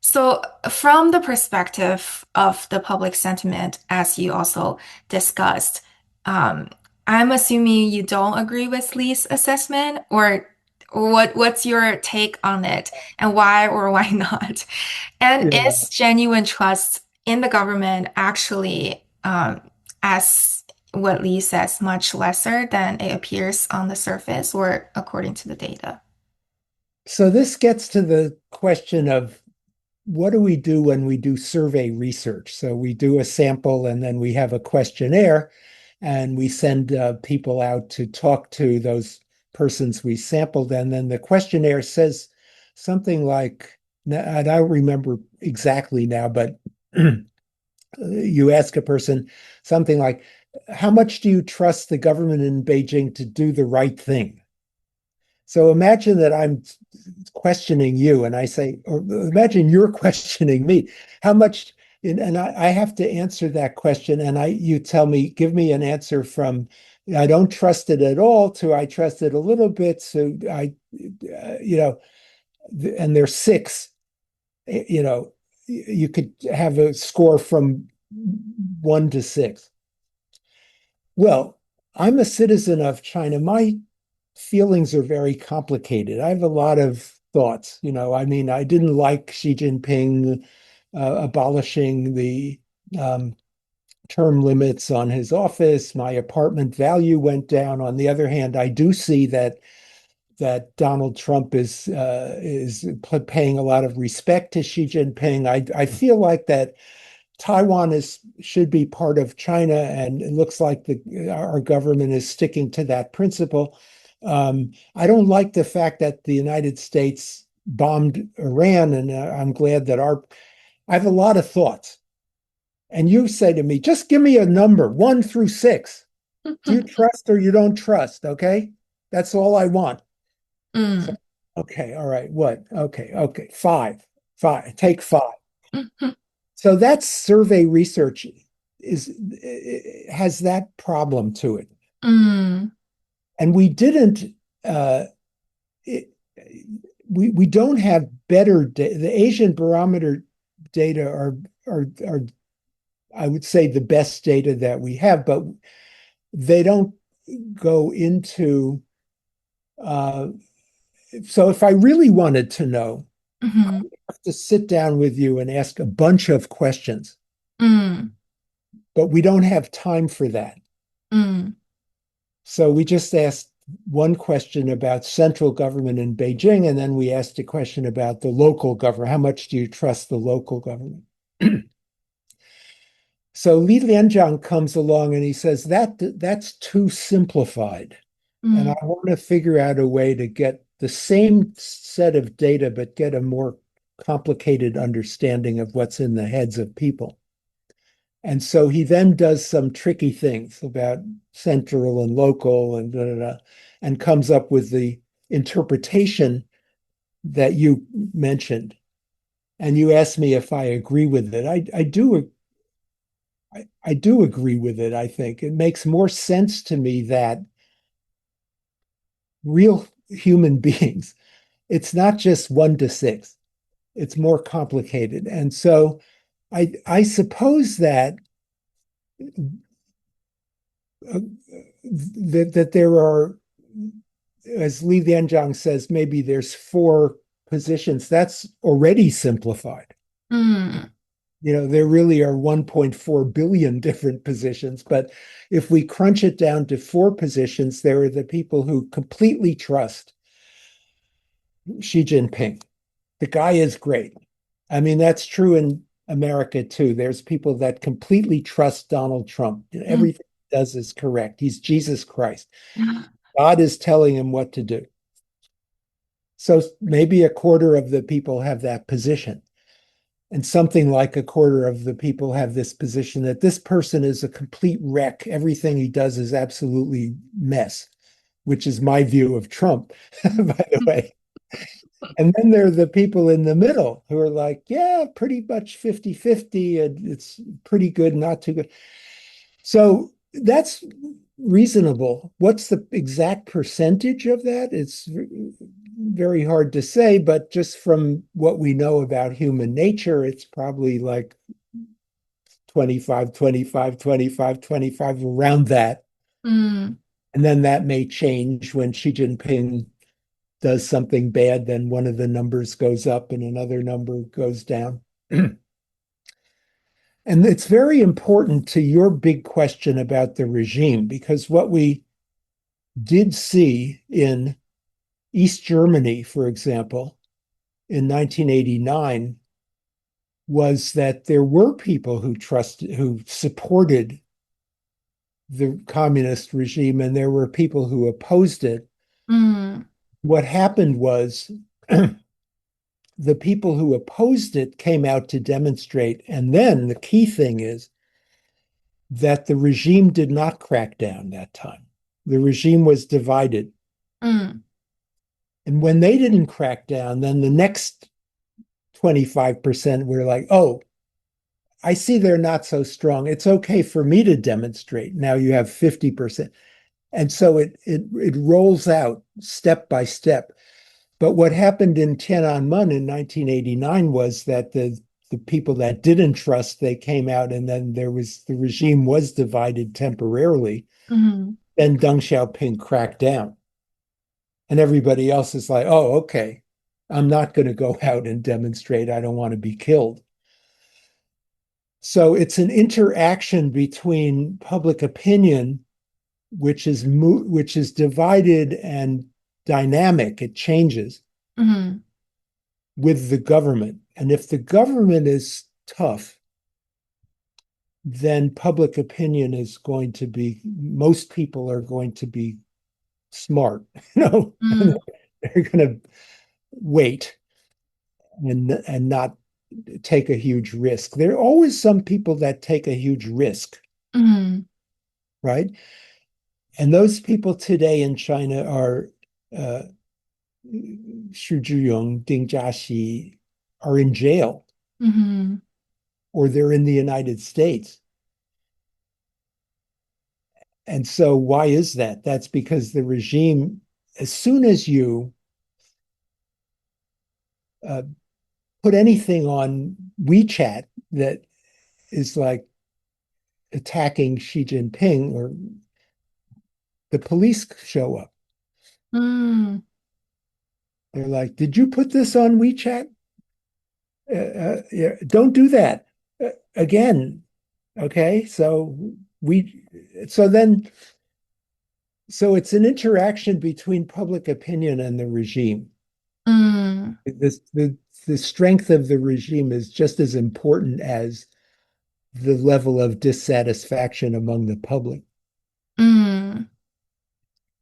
So, from the perspective of the public sentiment, as you also discussed, I'm assuming you don't agree with Lee's assessment, or what's your take on it, and why or why not? And Yeah. is genuine trust in the government actually, as what Lee says, much lesser than it appears on the surface or according to the data? So this gets to the question of what do we do when we do survey research? So we do a sample and then we have a questionnaire and we send people out to talk to those persons we sampled. And then the questionnaire says something like, I don't remember exactly now, but you ask a person something like, how much do you trust the government in Beijing to do the right thing? So imagine that I'm questioning you and I say, or imagine you're questioning me. How much, and I have to answer that question. And you tell me, give me an answer from, I don't trust it at all to I trust it a little bit. So and there's six, you could have a score from 1 to 6. Well, I'm a citizen of China. My feelings are very complicated. I have a lot of thoughts. I mean, I didn't like Xi Jinping abolishing the term limits on his office. My apartment value went down. On the other hand, I do see that Donald Trump is paying a lot of respect to Xi Jinping. I feel like that Taiwan should be part of China, and it looks like our government is sticking to that principle. I don't like the fact that the United States bombed Iran, and I'm glad that I have a lot of thoughts. And you say to me, just give me a number, 1 through 6. Do you trust or you don't trust? Okay. That's all I want. So, okay. All right. What? Okay. 5. Take 5. So that survey research has that problem to it. And we didn't, we don't have better data. The Asian barometer data are, I would say, the best data that we have, but they don't go into, so if I really wanted to know, I have to sit down with you and ask a bunch of questions, but we don't have time for that. So we just asked one question about central government in Beijing, and then we asked a question about the local government. How much do you trust the local government? So Li Lianjiang comes along and he says that's too simplified. And I want to figure out a way to get the same set of data, but get a more complicated understanding of what's in the heads of people. And so he then does some tricky things about central and local and comes up with the interpretation that you mentioned. And you asked me if I agree with it. I do agree with it, I think. It makes more sense to me that real human beings, it's not just 1 to 6. It's more complicated. And so I suppose that that there are, as Li Lianjiang says, maybe there's 4 positions. That's already simplified. There really are 1.4 billion different positions. But if we crunch it down to 4 positions, there are the people who completely trust Xi Jinping. The guy is great. I mean, that's true in America too. There's people that completely trust Donald Trump. Everything he does is correct. He's Jesus Christ. God is telling him what to do. So maybe a quarter of the people have that position. And something like a quarter of the people have this position that this person is a complete wreck. Everything he does is absolutely mess, which is my view of Trump, by the way. And then there are the people in the middle who are like, yeah, pretty much 50-50, and it's pretty good, not too good. So that's reasonable. What's the exact percentage of that? It's very hard to say, but just from what we know about human nature, it's probably like 25, 25, 25, 25, around that. Mm. And then that may change when Xi Jinping does something bad, then one of the numbers goes up and another number goes down. And it's very important to your big question about the regime, because what we did see in East Germany, for example, in 1989, was that there were people who supported the communist regime, and there were people who opposed it. Mm. What happened was the people who opposed it came out to demonstrate. And then the key thing is that the regime did not crack down that time. The regime was divided. Mm. And when they didn't crack down, then the next 25% were like, oh, I see they're not so strong. It's okay for me to demonstrate. Now you have 50%. And so it rolls out step by step. But what happened in Tiananmen in 1989 was that the people that didn't trust, they came out, and then the regime was divided temporarily. Mm-hmm. Then Deng Xiaoping cracked down. And everybody else is like, oh, okay, I'm not going to go out and demonstrate. I don't want to be killed. So it's an interaction between public opinion, which is divided and dynamic. It changes Mm-hmm. with the government. And if the government is tough, then public opinion is going to be, most people are going to be smart, Mm. they're going to wait and not take a huge risk. There are always some people that take a huge risk, Mm-hmm. right? And those people today in China are Xu Zhiyong, Ding Jiaxi are in jail, Mm-hmm. or they're in the United States. And so why is that? That's because the regime, as soon as you uh, put anything on WeChat that is like attacking Xi Jinping, or the police show up. Mm. They're like, did you put this on WeChat? Yeah, don't do that again. Okay. So it's an interaction between public opinion and the regime. Mm. The strength of the regime is just as important as the level of dissatisfaction among the public. Mm.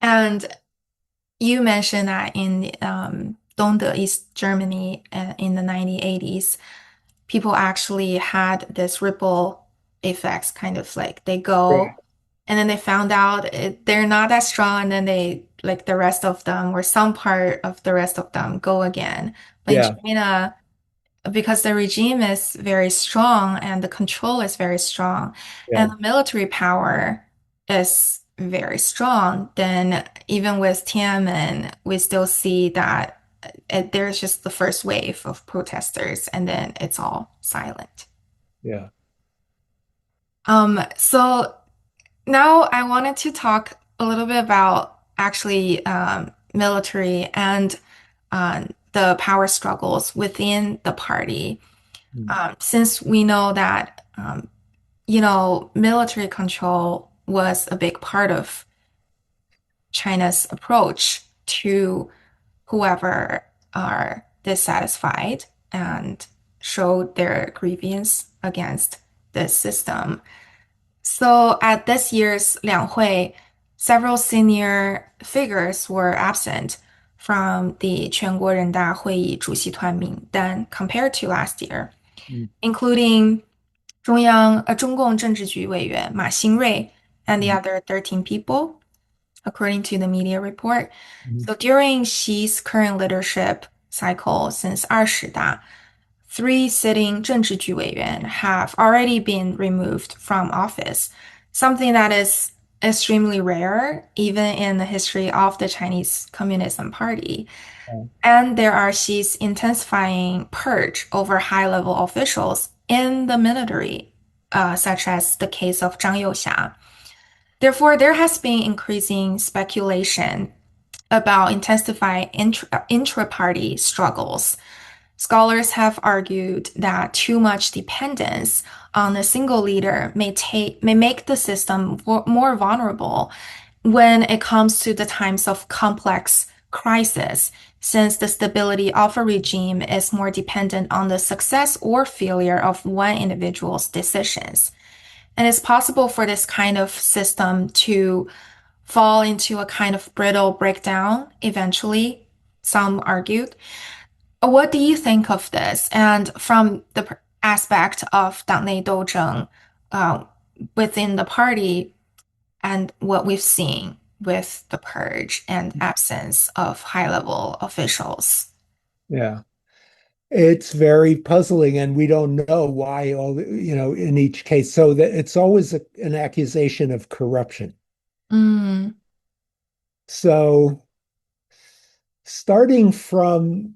And you mentioned that in Dongde, East Germany, in the 1980s, people actually had this ripple effects, kind of like they Right. go and then they found out they're not that strong, and then they, like the rest of them, or some part of the rest of them, go again. But in Yeah. China, because the regime is very strong and the control is very strong Yeah. and the military power is very strong, then even with Tiananmen, we still see that there's just the first wave of protesters and then it's all silent. Yeah. So now I wanted to talk a little bit about actually military and the power struggles within the party. Mm. Since we know that, military control was a big part of China's approach to whoever are dissatisfied and show their grievance against the system. So at this year's 两会, several senior figures were absent from the 全国人大会议主席团名单 compared to last year, including 中共政治局委员马兴瑞 and the other 13 people, according to the media report. So during Xi's current leadership cycle since 20大, 3 sitting 政治局委员 have already been removed from office, something that is extremely rare even in the history of the Chinese Communism Party. And there are Xi's intensifying purge over high-level officials in the military, such as the case of Zhang Youxia. Therefore, there has been increasing speculation about intensifying intra-party struggles. Scholars have argued that too much dependence on a single leader may make the system more vulnerable when it comes to the times of complex crisis, since the stability of a regime is more dependent on the success or failure of one individual's decisions. And it's possible for this kind of system to fall into a kind of brittle breakdown eventually, some argued. What do you think of this? And from the aspect of 党内斗争 within the party and what we've seen with the purge and absence of high-level officials. Yeah. It's very puzzling, and we don't know why in each case. So that it's always an accusation of corruption. So starting from,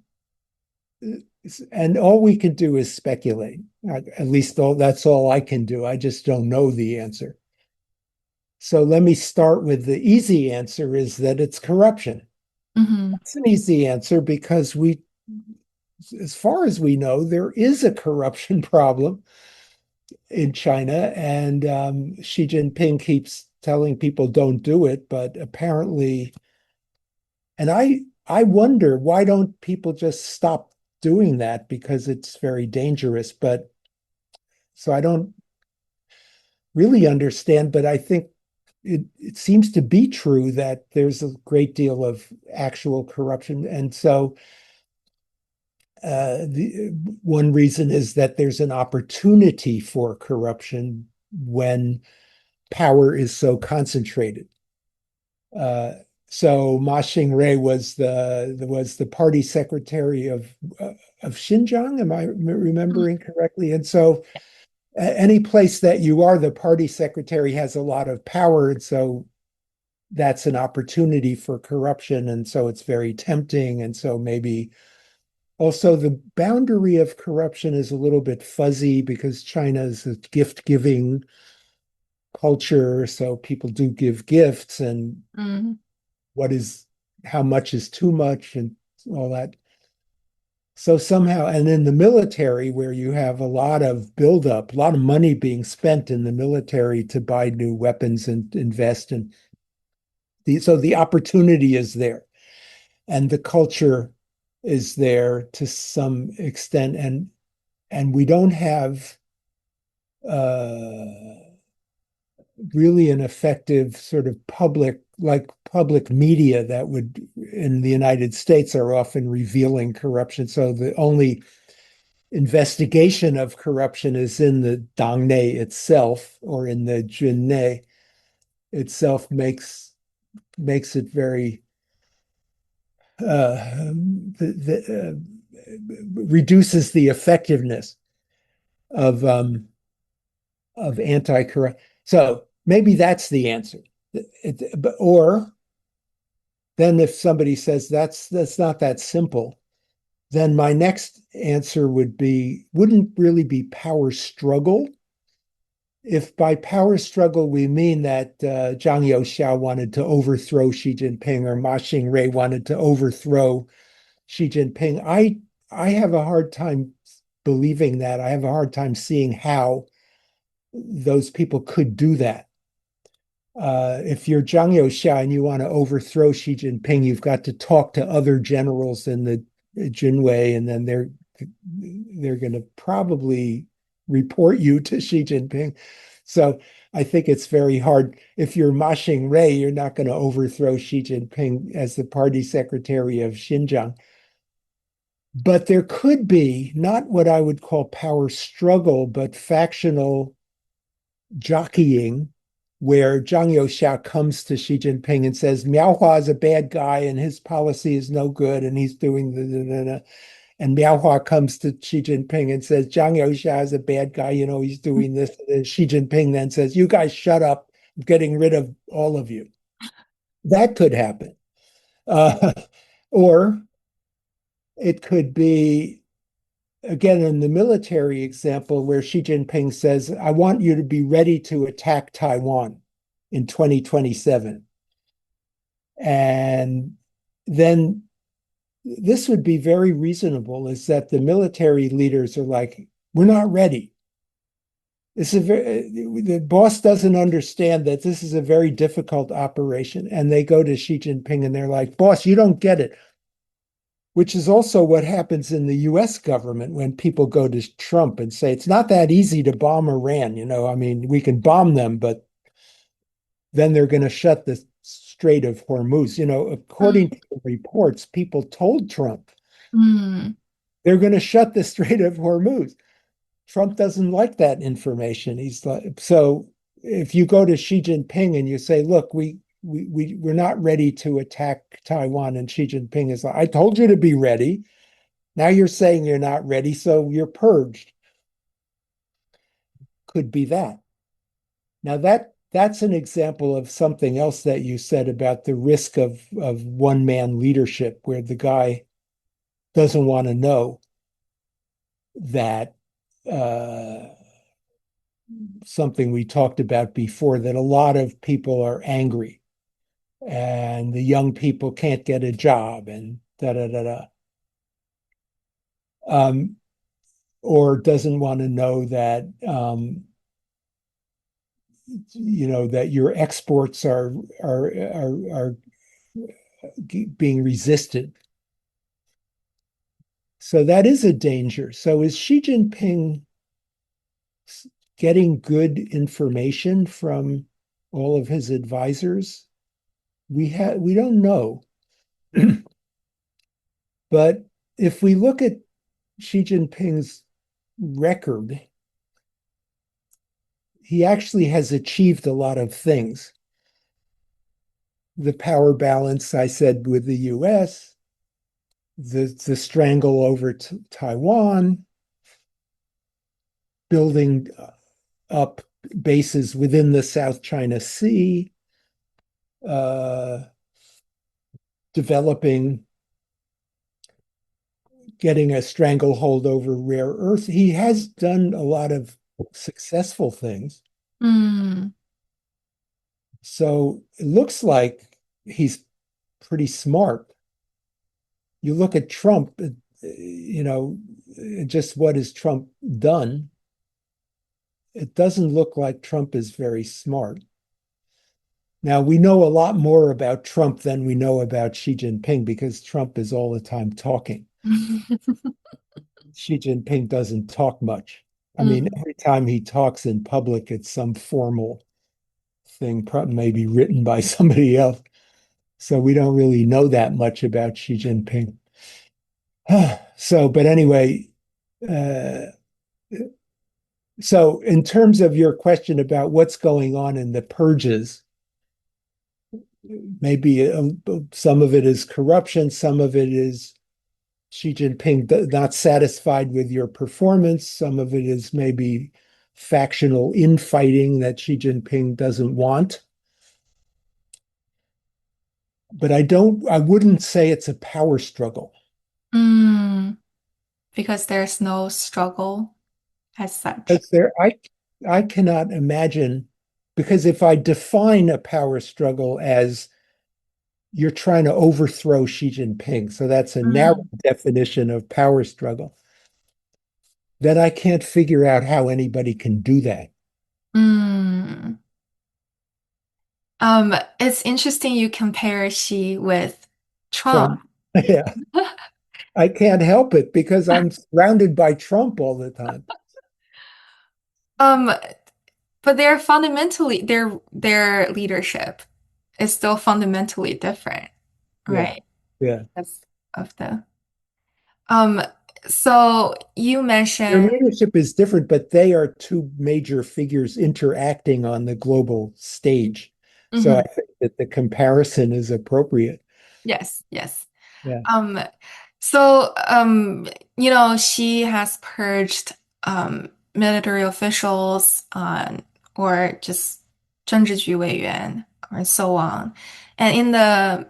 and all we can do is speculate. At least that's all I can do. I just don't know the answer. So let me start with the easy answer is that it's corruption. That's an easy answer because as far as we know, there is a corruption problem in China, and Xi Jinping keeps telling people don't do it, but apparently, and I wonder, why don't people just stop doing that, because it's very dangerous. But so I don't really understand, but I think it seems to be true that there's a great deal of actual corruption. And so one reason is that there's an opportunity for corruption when power is so concentrated. So Ma Xingrui was the party secretary of Xinjiang. Am I remembering correctly? And so any place that you are the party secretary has a lot of power, and so that's an opportunity for corruption, and so it's very tempting. And so maybe also the boundary of corruption is a little bit fuzzy because China is a gift-giving culture, so people do give gifts, and how much is too much and all that. So somehow, and in the military, where you have a lot of buildup, a lot of money being spent in the military to buy new weapons and invest in, so the opportunity is there, and the culture is there to some extent, and we don't have really an effective sort of public media that would, in the United States, are often revealing corruption. So the only investigation of corruption is in the Dangnei itself, or in the Junnei itself, makes it very reduces the effectiveness of anti-corruption. So maybe that's the answer. Or then if somebody says that's not that simple, then my next answer wouldn't really be power struggle. If by power struggle we mean that Zhang Youxia wanted to overthrow Xi Jinping, or Ma Xingrui wanted to overthrow Xi Jinping, I have a hard time believing that. I have a hard time seeing how those people could do that. If you're Zhang Youxia and you want to overthrow Xi Jinping, you've got to talk to other generals in the Jinwei, and then they're going to probably report you to Xi Jinping. So I think it's very hard. If you're Ma Xing-rei, you're not going to overthrow Xi Jinping as the party secretary of Xinjiang. But there could be not what I would call power struggle, but factional jockeying, where Zhang Youxia comes to Xi Jinping and says, Miaohua is a bad guy and his policy is no good and he's doing the. And Miaohua comes to Xi Jinping and says, Zhang Youxia is a bad guy, he's doing this. And Xi Jinping then says, you guys shut up, I'm getting rid of all of you. That could happen. Or it could be, again, in the military example, where Xi Jinping says, I want you to be ready to attack Taiwan in 2027. And then this would be very reasonable, is that the military leaders are like, we're not ready. The boss doesn't understand that this is a very difficult operation. And they go to Xi Jinping and they're like, boss, you don't get it. Which is also what happens in the US government when people go to Trump and say, it's not that easy to bomb Iran. We can bomb them, but then they're going to shut the Strait of Hormuz. According to the reports, people told Trump they're going to shut the Strait of Hormuz. Trump doesn't like that information. He's like, so if you go to Xi Jinping and you say, look, we're not ready to attack Taiwan, and Xi Jinping is like, I told you to be ready. Now you're saying you're not ready, so you're purged. Could be that. Now that's an example of something else that you said about the risk of one-man leadership, where the guy doesn't want to know that something we talked about before, that a lot of people are angry and the young people can't get a job and or doesn't want to know that that your exports are being resisted. So that is a danger. So is Xi Jinping getting good information from all of his advisors? We don't know. But if we look at Xi Jinping's record, he actually has achieved a lot of things. The power balance, I said, with the US, the strangle over Taiwan, building up bases within the South China Sea, developing, getting a stranglehold over rare earth. He has done a lot of successful things. So it looks like he's pretty smart. You look at Trump, just what has Trump done? It doesn't look like Trump is very smart. Now, we know a lot more about Trump than we know about Xi Jinping, because Trump is all the time talking. Xi Jinping doesn't talk much. Every time he talks in public, it's some formal thing, maybe written by somebody else. So we don't really know that much about Xi Jinping. But anyway, so in terms of your question about what's going on in the purges, maybe some of it is corruption, some of it is Xi Jinping not satisfied with your performance, some of it is maybe factional infighting that Xi Jinping doesn't want. But I wouldn't say it's a power struggle. Because there's no struggle as such. Because I cannot imagine, because if I define a power struggle as you're trying to overthrow Xi Jinping, so that's a narrow definition of power struggle, then I can't figure out how anybody can do that. It's interesting you compare Xi with Trump. Yeah. I can't help it because I'm surrounded by Trump all the time. but they're fundamentally their leadership is still fundamentally different, Yeah, right? yeah. Because of the um so you Their mentioned leadership is different, but they are two major figures interacting on the global stage. So I Mhm. think that the comparison is appropriate. Yes, yes. Yeah. Um, so she has purged military officials or just 政治局委员 or so on. And in the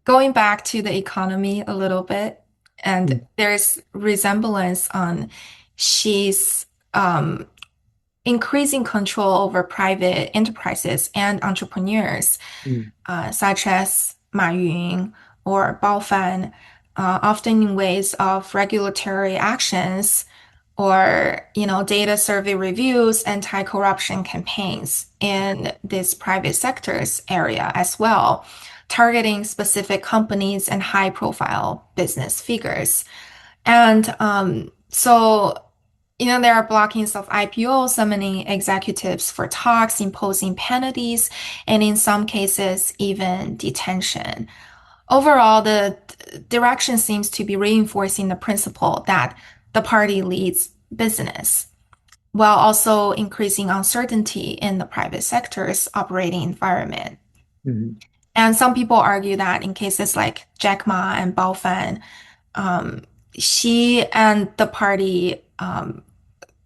going back to the economy a little bit, and Mm, there's resemblance on she's increasing control over private enterprises and entrepreneurs, mm, such as Ma Yun or Bao Fan, often in ways of regulatory actions or data survey reviews, anti-corruption campaigns in this private sector's area as well, targeting specific companies and high-profile business figures. And there are blockings of IPO, summoning executives for talks, imposing penalties, and in some cases, even detention. Overall, the direction seems to be reinforcing the principle that the party leads business, while also increasing uncertainty in the private sector's operating environment. mhm, And some people argue that in cases like Jack Ma and Bao Fan, she and the party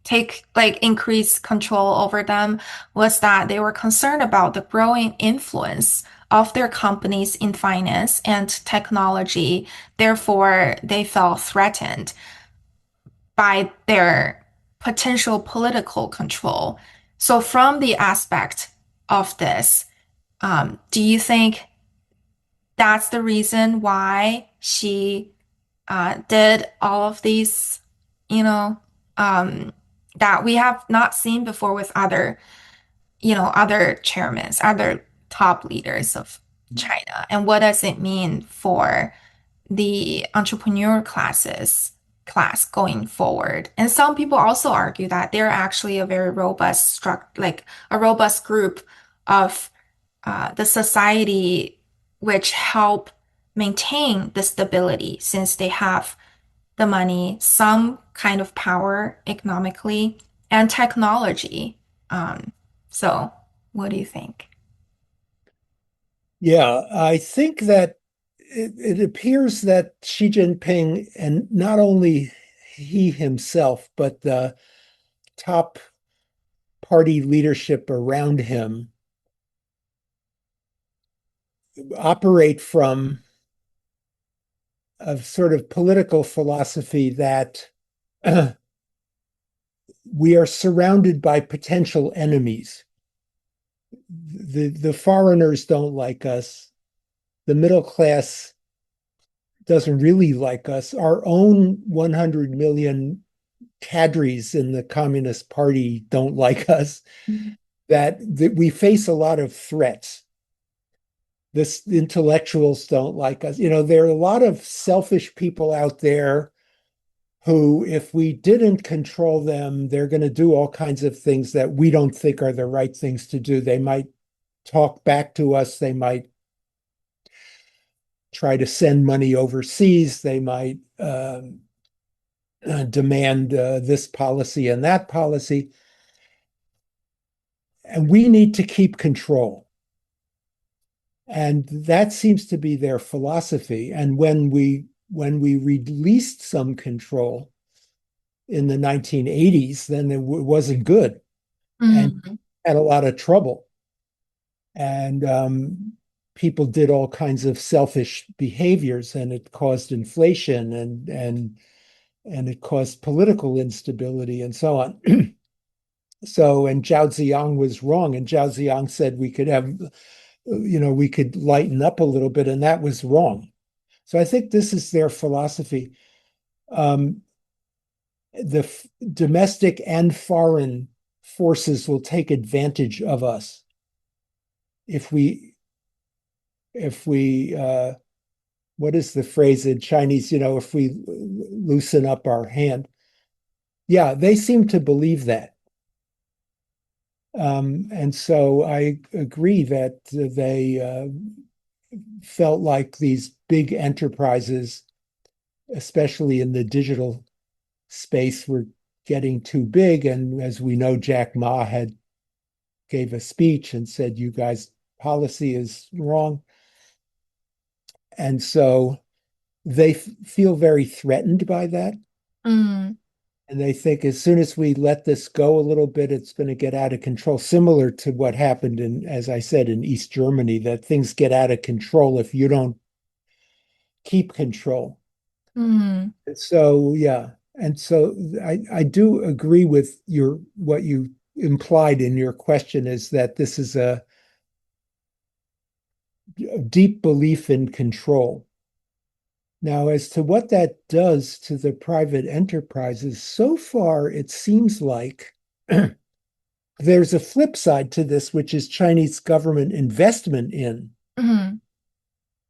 take increased control over them was that they were concerned about the growing influence of their companies in finance and technology. Therefore, they felt threatened by their potential political control. So, from the aspect of this, do you think that's the reason why she did all of these, that we have not seen before with other chairmen, other top leaders of China? And what does it mean for the entrepreneur class going forward? And some people also argue that they're actually a very a robust group of the society which help maintain the stability since they have the money, some kind of power economically, and technology. So what do you think? Yeah, I think that it appears that Xi Jinping, and not only he himself, but the top party leadership around him operate from a sort of political philosophy that we are surrounded by potential enemies. The foreigners don't like us. The middle class doesn't really like us. Our own 100 million cadres in the Communist Party don't like us. That we face a lot of threats. The intellectuals don't like us. There are a lot of selfish people out there who, if we didn't control them, they're going to do all kinds of things that we don't think are the right things to do. They might talk back to us. They might try to send money overseas. They might demand this policy and that policy. And we need to keep control. And that seems to be their philosophy. And when we released some control in the 1980s, then it wasn't good and Mhm. had a lot of trouble. And people did all kinds of selfish behaviors, and it caused inflation and it caused political instability and so on. So, and Zhao Ziyang was wrong, and Zhao Ziyang said we could lighten up a little bit, and that was wrong. So I think this is their philosophy. The domestic and foreign forces will take advantage of us if we what is the phrase in Chinese? If we loosen up our hand. Yeah, they seem to believe that. And so I agree that they felt like these big enterprises, especially in the digital space, were getting too big. And as we know, Jack Ma had gave a speech and said, "You guys' policy is wrong." And so they feel very threatened by that. Mm, And they think as soon as we let this go a little bit, it's going to get out of control, similar to what happened in, as I said, in East Germany, that things get out of control if you don't keep control. mm, So, yeah. And so I do agree with what you implied in your question is that this is a deep belief in control. Now, as to what that does to the private enterprises, so far it seems like there's a flip side to this, which is Chinese government investment in mm,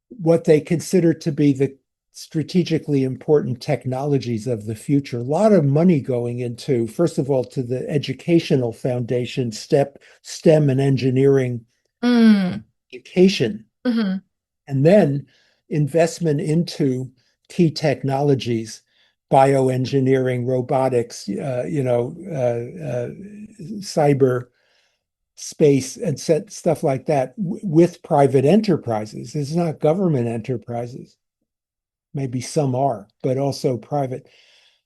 what they consider to be the strategically important technologies of the future. A lot of money going into, first of all, to the educational foundation, STEM and engineering mm, education, mhm, and then investment into key technologies, bioengineering, robotics, cyber space, and stuff like that with private enterprises. It's not government enterprises. Maybe some are, but also private.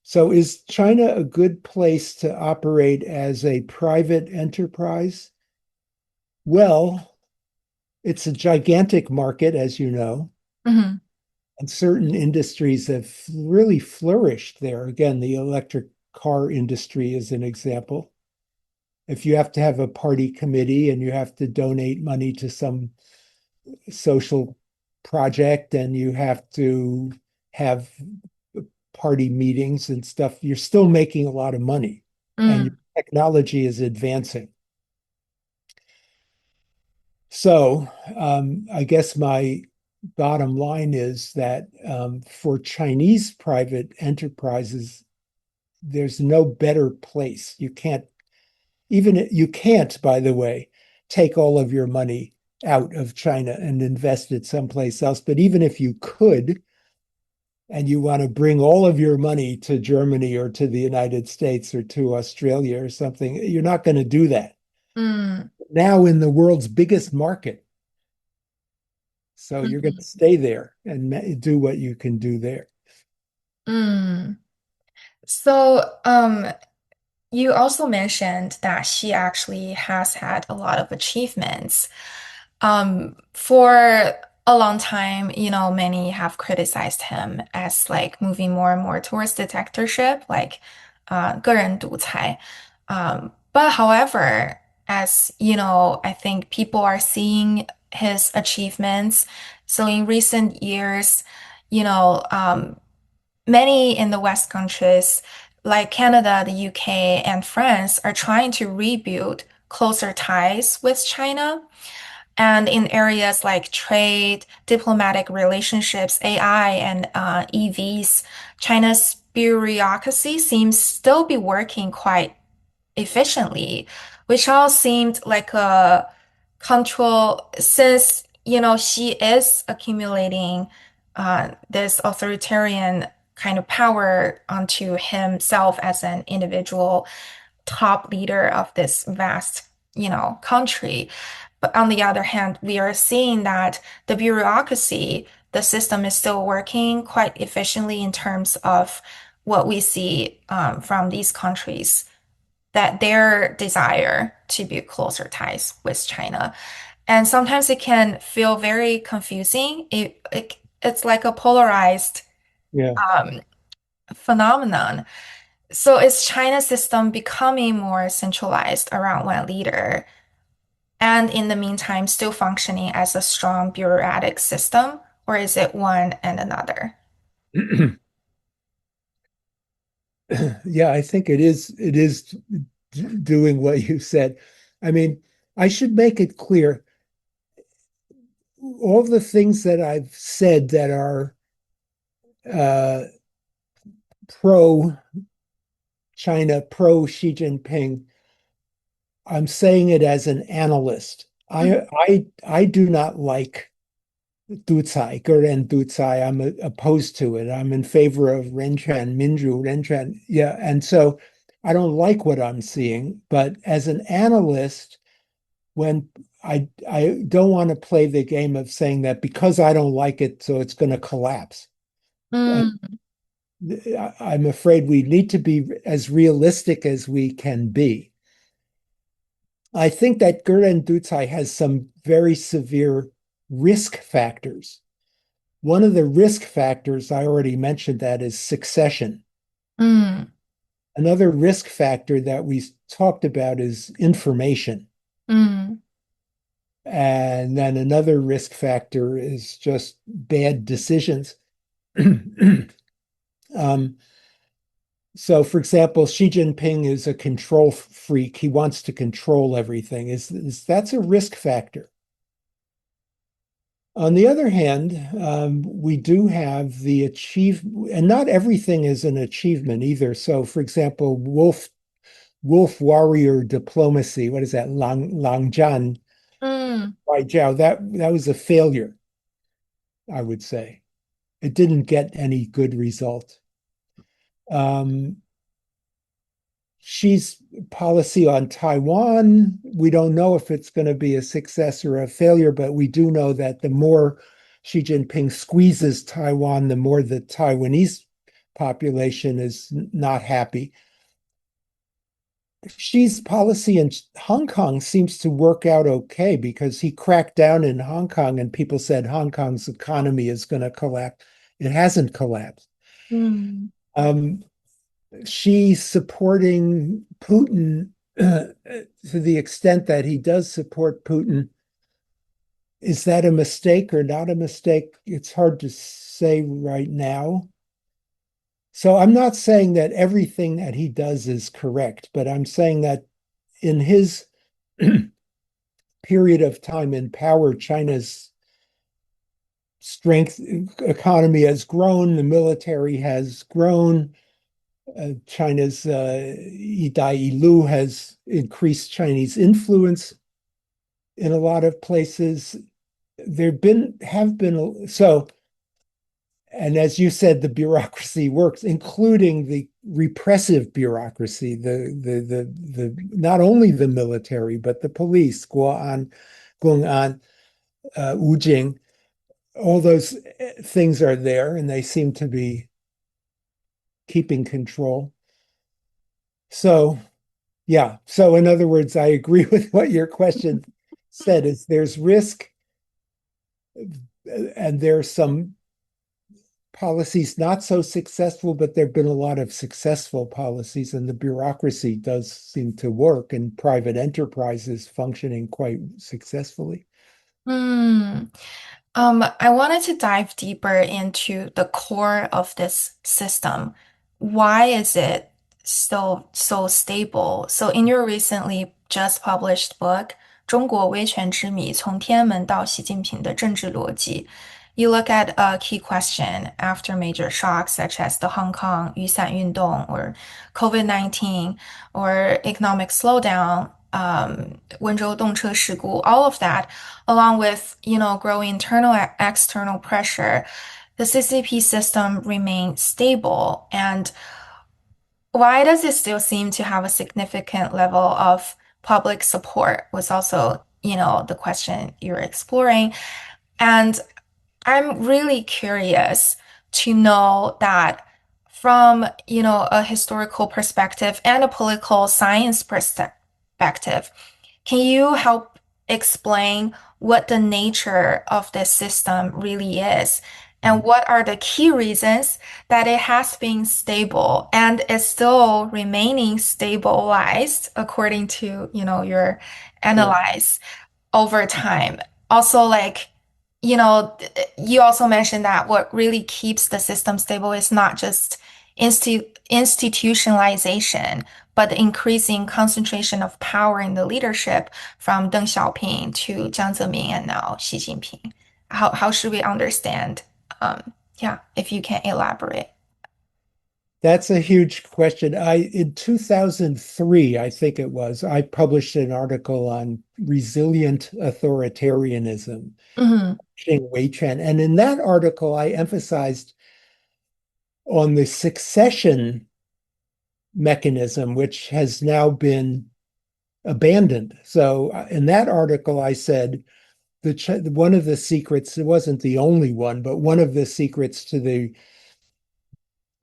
So is China a good place to operate as a private enterprise? Well, it's a gigantic market, as you know, mhm, and certain industries have really flourished there. Again, the electric car industry is an example. If you have to have a party committee and you have to donate money to some social project and you have to have party meetings and stuff, you're still making a lot of money and your mm, technology is advancing. So I guess my bottom line is that for Chinese private enterprises, there's no better place. You can't, by the way, take all of your money out of China and invest it someplace else. But even if you could, and you want to bring all of your money to Germany or to the United States or to Australia or something, you're not going to do that. mm, Now in the world's biggest market. So you're going to mhm, stay there and do what you can do there. mm. So, you also mentioned that she actually has had a lot of achievements. For a long time, many have criticized him as like moving more and more towards dictatorship, like 个人独裁. But however, as I think people are seeing his achievements. So in recent years, you know, um, many in the West countries, like Canada, the UK, and France, are trying to rebuild closer ties with China. And in areas like trade, diplomatic relationships, AI, and EVs, China's bureaucracy seems still be working quite efficiently, which all seemed like a control since, she is accumulating this authoritarian kind of power onto himself as an individual top leader of this vast, country. But on the other hand, we are seeing that the bureaucracy, the system is still working quite efficiently in terms of what we see from these countries, that their desire to build closer ties with China. And sometimes it can feel very confusing. It's like a polarized Yeah. um, phenomenon. So is China's system becoming more centralized around one leader, and in the meantime still functioning as a strong bureaucratic system, or is it one and another? Yeah, I think it is doing what you said. I mean, I should make it clear all the things that I've said that are uh, pro China, pro Xi Jinping, I'm saying it as an analyst. I do not like Ducai, Geren Ducai. I'm opposed to it. I'm in favor of Renquan, Minju, Renquan. Yeah. And so I don't like what I'm seeing. But as an analyst, when I don't want to play the game of saying that because I don't like it, so it's going to collapse. And Mm, I'm afraid we need to be as realistic as we can be. I think that Geren Ducai has some very severe risk factors. One of the risk factors, I already mentioned that, is succession. mm, Another risk factor that we talked about is information. mm, And then another risk factor is just bad decisions. um, so, for example, Xi Jinping is a control freak. He wants to control everything. That's a risk factor. On the other hand, we do have the achievement, and not everything is an achievement either. So, for example, wolf warrior diplomacy. What is that? Langjian mm, Waijiao. That was a failure, I would say. It didn't get any good result. Um, Xi's policy on Taiwan, we don't know if it's going to be a success or a failure, but we do know that the more Xi Jinping squeezes Taiwan, the more the Taiwanese population is not happy. Xi's policy in Hong Kong seems to work out okay because he cracked down in Hong Kong and people said Hong Kong's economy is going to collapse. It hasn't collapsed. mm. Um, She's supporting Putin to the extent that he does support Putin. Is that a mistake or not a mistake? It's hard to say right now. So I'm not saying that everything that he does is correct, but I'm saying that in his period of time in power, China's strength economy has grown, the military has grown, China's Idai has increased Chinese influence in a lot of places. Have been so, and as you said, the bureaucracy works, including the repressive bureaucracy, the not only the military but the police, Guoan, Gong'an, Wujing. All those things are there, and they seem to be keeping control. So yeah. So in other words, I agree with what your question said is there's risk and there's some policies not so successful, but there've been a lot of successful policies and the bureaucracy does seem to work and private enterprise is functioning quite successfully. Mm. I wanted to dive deeper into the core of this system. Why is it still so stable? So in your recently just published book, 中国威权之谜：从天安门到习近平的政治逻辑, you look at a key question after major shocks such as the Hong Kong 雨伞运动 or COVID-19 or economic slowdown, 温州动车事故, all of that, along with, growing internal and external pressure, the CCP system remains stable. And why does it still seem to have a significant level of public support was also, the question you're exploring. And I'm really curious to know that from, a historical perspective and a political science perspective, can you help explain what the nature of this system really is? And what are the key reasons that it has been stable and is still remaining stabilized according to, your Sure. analyze over time? Also, like, you also mentioned that what really keeps the system stable is not just institutionalization, but the increasing concentration of power in the leadership from Deng Xiaoping to Jiang Zemin and now Xi Jinping. How should we understand? Yeah, if you can elaborate. That's a huge question. In 2003, I think it was, I published an article on resilient authoritarianism, Mhm. Wei Chen. And in that article, I emphasized on the succession mechanism, which has now been abandoned. So in that article, I said one of the secrets, it wasn't the only one, but one of the secrets to the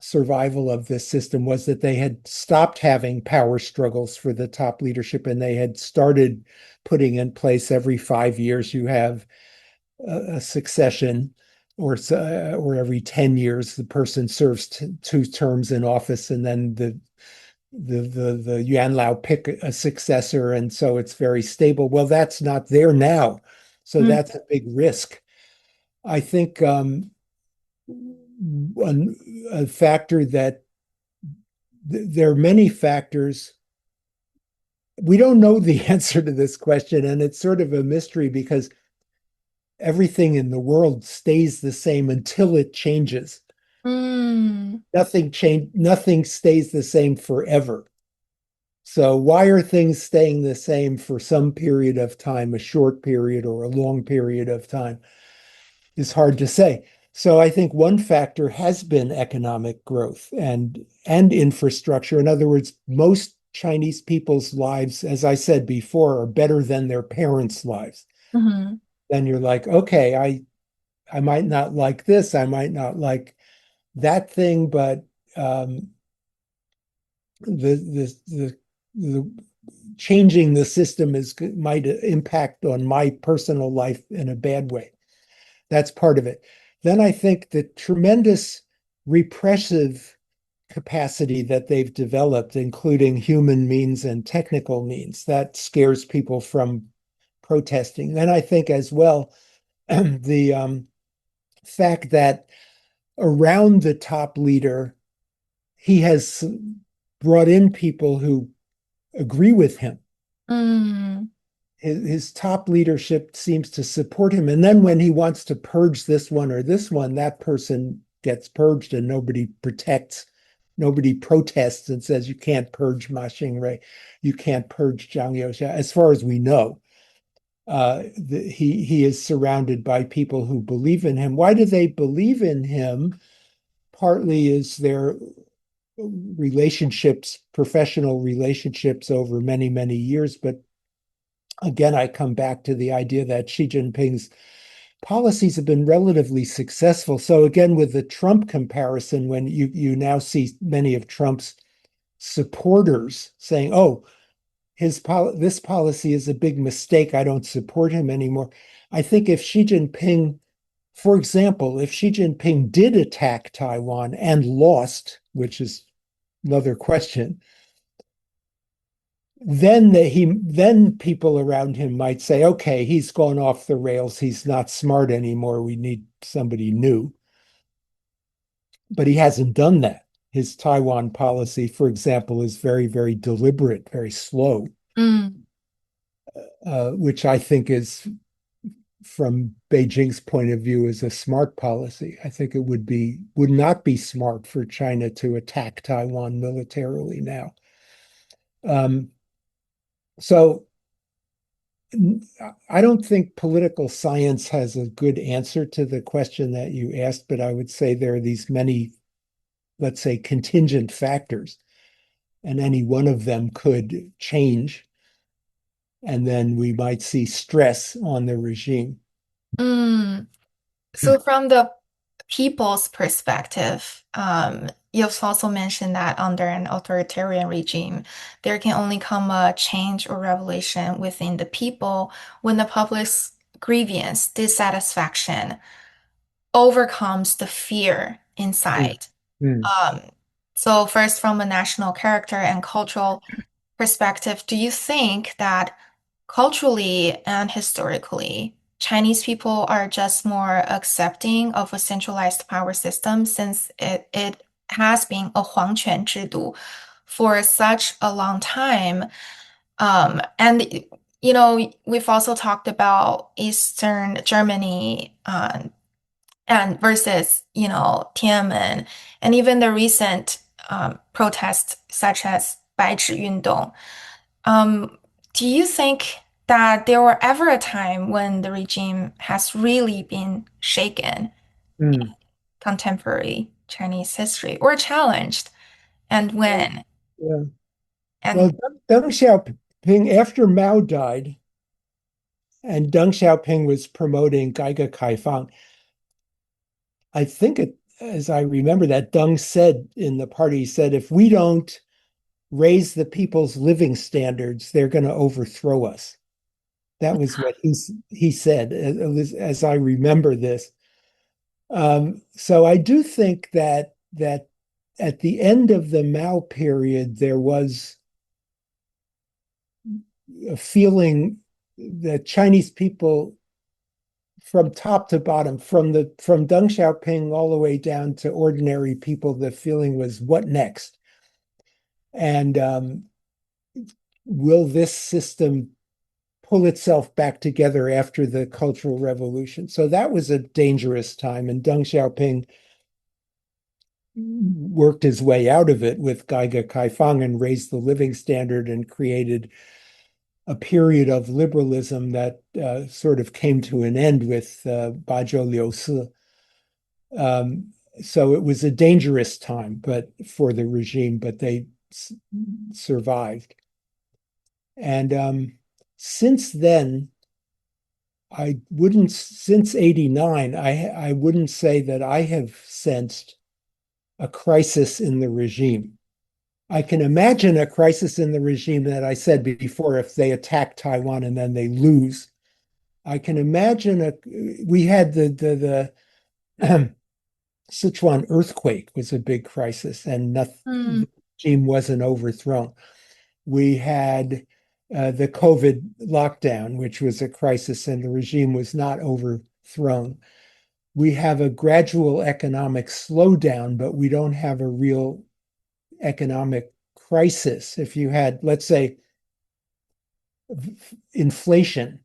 survival of this system was that they had stopped having power struggles for the top leadership and they had started putting in place every 5 years you have a succession, or every 10 years the person serves two terms in office and then the Yuan Lao pick a successor, and so it's very stable. Well, that's not there now, so Mm. that's a big risk. I think a factor that there are many factors. We don't know the answer to this question, and it's sort of a mystery because everything in the world stays the same until it changes. Mm. Nothing stays the same forever. So why are things staying the same for some period of time, a short period or a long period of time, is hard to say. So I think one factor has been economic growth and infrastructure. In other words, most Chinese people's lives, as I said before, are better than their parents' lives. Mhm. Then you're like, okay, I might not like this, I might not like that thing, but the changing the system might impact on my personal life in a bad way. That's part of it. Then I think the tremendous repressive capacity that they've developed, including human means and technical means, that scares people from protesting. Then I think as well, the fact that around the top leader, he has brought in people who agree with him. Mm. His top leadership seems to support him. And then when he wants to purge this one or this one, that person gets purged and nobody protests and says, you can't purge Ma Xingwei, you can't purge Zhang Youxia. As far as we know, he is surrounded by people who believe in him. Why do they believe in him? Partly is their relationships, professional relationships over many, many years. But again, I come back to the idea that Xi Jinping's policies have been relatively successful. So again, with the Trump comparison, when you now see many of Trump's supporters saying, "Oh, this policy is a big mistake. I don't support him anymore." I think if Xi Jinping, for example, if Xi Jinping did attack Taiwan and lost, which is another question, then people around him might say, okay, he's gone off the rails. He's not smart anymore. We need somebody new. But he hasn't done that. His Taiwan policy, for example, is very, very deliberate, very slow, Mm. which I think is, from Beijing's point of view, is a smart policy. I think it would not be smart for China to attack Taiwan militarily now. So I don't think political science has a good answer to the question that you asked, but I would say there are these many, let's say, contingent factors, and any one of them could change, and then we might see stress on the regime. Mm. So from the people's perspective, you've also mentioned that under an authoritarian regime, there can only come a change or revelation within the people when the public's grievance, dissatisfaction overcomes the fear Mm, inside. mm. Um, so first, from a national character and cultural perspective, do you think that culturally and historically, Chinese people are just more accepting of a centralized power system since it has been a 皇权制度 for such a long time? And we've also talked about Eastern Germany, and versus, Tiananmen, and even the recent protests such as 白纸运动. Do you think that there were ever a time when the regime has really been shaken in Mm. contemporary Chinese history or challenged? And when? Yeah. Well, And Deng Xiaoping, after Mao died and Deng Xiaoping was promoting 改革开放, I think as I remember that, Deng said in the party, he said, if we don't raise the people's living standards, they're going to overthrow us. That was what he said, as I remember this. So I do think that at the end of the Mao period, there was a feeling that Chinese people, from top to bottom, from Deng Xiaoping all the way down to ordinary people, the feeling was, what next? And will this system pull itself back together after the Cultural Revolution? So that was a dangerous time, and Deng Xiaoping worked his way out of it with 改革开放and raised the living standard and created a period of liberalism that sort of came to an end with 八九六四. So it was a dangerous time, but for the regime, but they survived. And since then, since 89, I wouldn't say that I have sensed a crisis in the regime. I can imagine a crisis in the regime that I said before, if they attack Taiwan and then they lose. I can imagine we had the Sichuan earthquake was a big crisis, and the regime wasn't overthrown. We had the COVID lockdown, which was a crisis, and the regime was not overthrown. We have a gradual economic slowdown, but we don't have a real economic crisis. If you had, let's say, inflation,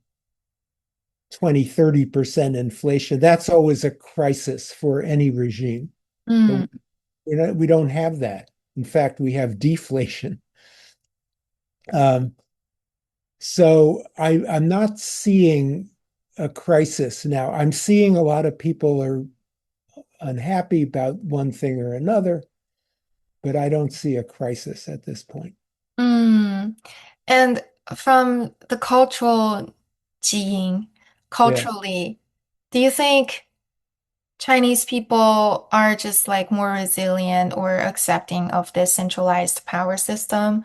20-30% inflation, that's always a crisis for any regime. But we don't have that. In fact, we have deflation. So I'm not seeing a crisis now. I'm seeing a lot of people are unhappy about one thing or another, but I don't see a crisis at this point. And from the cultural 基因, culturally, do you think Chinese people are just like more resilient or accepting of this centralized power system?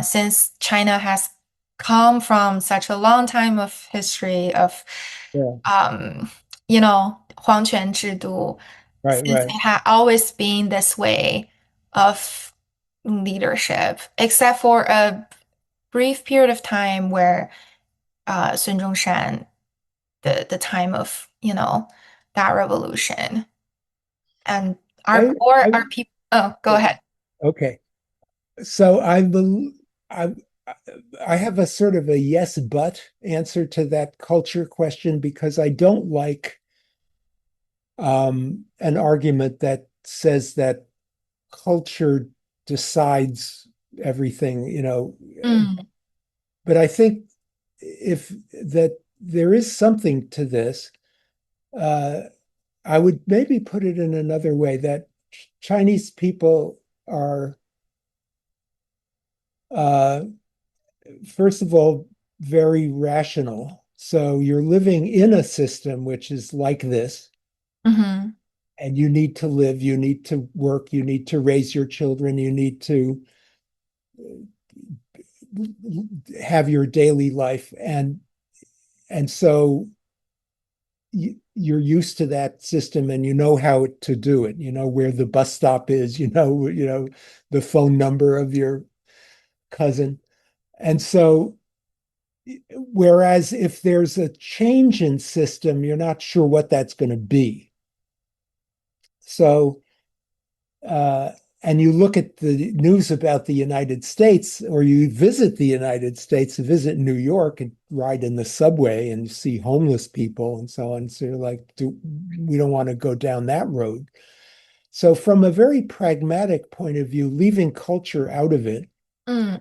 Since China has come from such a long time of history of, you know, 皇权制度, since it had always been this way of leadership, except for a brief period of time where Sun Zhongshan, the time of, you know, that revolution. And are people, oh, go ahead. Okay. So I have a sort of a yes, but answer to that culture question, because I don't like an argument that says that culture decides everything, you know. But I think that there is something to this. I would maybe put it in another way, that Chinese people are, first of all, very rational. So you're living in a system which is like this, and you need to live, you need to work, you need to raise your children, you need to have your daily life, and so you're used to that system, and you know how to do it. You know where the bus stop is, you know the phone number of your cousin. And so, whereas if there's a change in system, you're not sure what that's going to be. So, and you look at the news about the United States, or you visit the United States, visit New York and ride in the subway and see homeless people and so on. So you're like, we don't want to go down that road. So from a very pragmatic point of view, leaving culture out of it, 嗯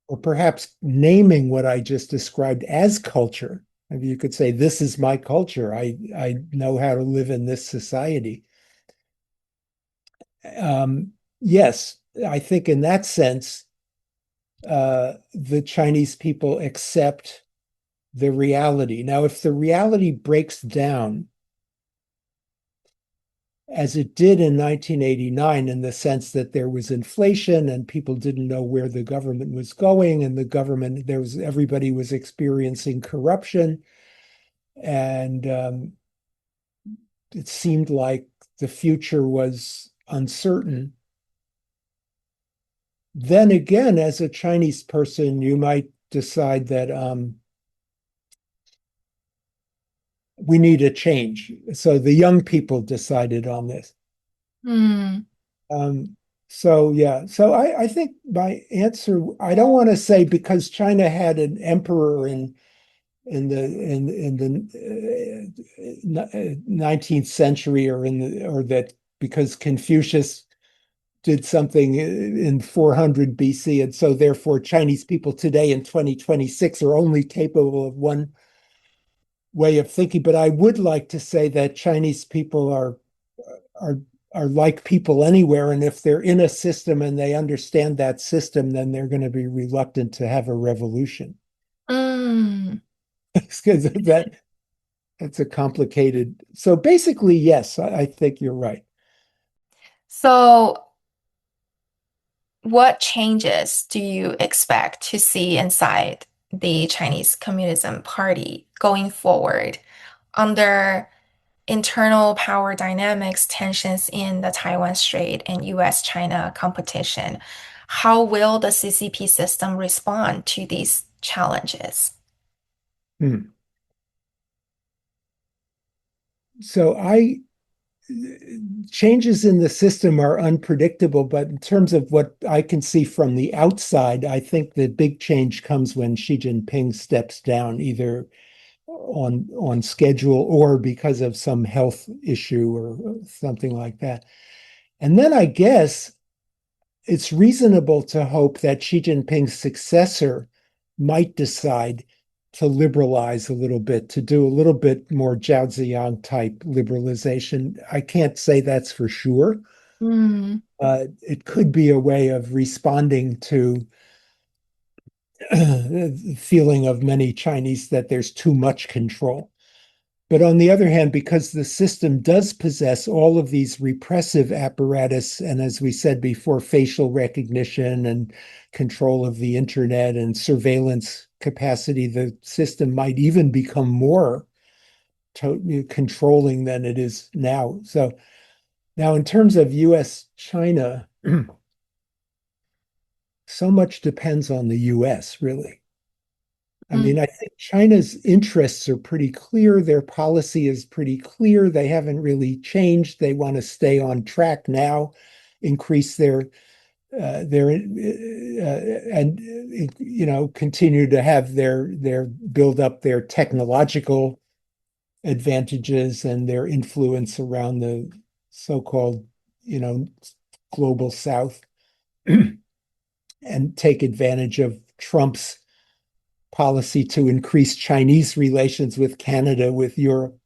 or perhaps naming what I just described as culture. Maybe you could say, this is my culture. I know how to live in this society. Yes, I think in that sense, the Chinese people accept the reality. Now, if the reality breaks down, as it did in 1989, in the sense that there was inflation and people didn't know where the government was going, and the government, everybody was experiencing corruption, and it seemed like the future was uncertain. Then again, as a Chinese person, you might decide that we need a change. So the young people decided on this. 嗯 So yeah, so I think my answer, I don't want to say because China had an emperor in the 19th century, or that because Confucius did something in 400 BC, and so therefore Chinese people today in 2026 are only capable of one way of thinking. But I would like to say that Chinese people are are like people anywhere, and if they're in a system and they understand that system, then they're going to be reluctant to have a revolution. 嗯 Because that's a complicated. So basically, yes, I think you're right. So, what changes do you expect to see inside the Chinese Communism Party going forward under internal power dynamics, tensions in the Taiwan Strait, and US-China competition? How will the CCP system respond to these challenges? Hmm. So I changes in the system are unpredictable, but in terms of what I can see from the outside, I think the big change comes when Xi Jinping steps down, either on schedule or because of some health issue or something like that. And then I guess it's reasonable to hope that Xi Jinping's successor might decide to liberalize a little bit, to do a little bit more Zhao Ziyang type liberalization. I can't say that's for sure. It could be a way of responding to the feeling of many Chinese that there's too much control. But on the other hand, because the system does possess all of these repressive apparatus, and as we said before, facial recognition and control of the internet and surveillance capacity, the system might even become more controlling than it is now. So now, in terms of US China, so much depends on the US, really. I mean, I think China's interests are pretty clear. Their policy is pretty clear. They haven't really changed. They want to stay on track now, increase their and continue to have their build up their technological advantages and their influence around the so-called, global South, and take advantage of Trump's policy to increase Chinese relations with Canada, with Europe.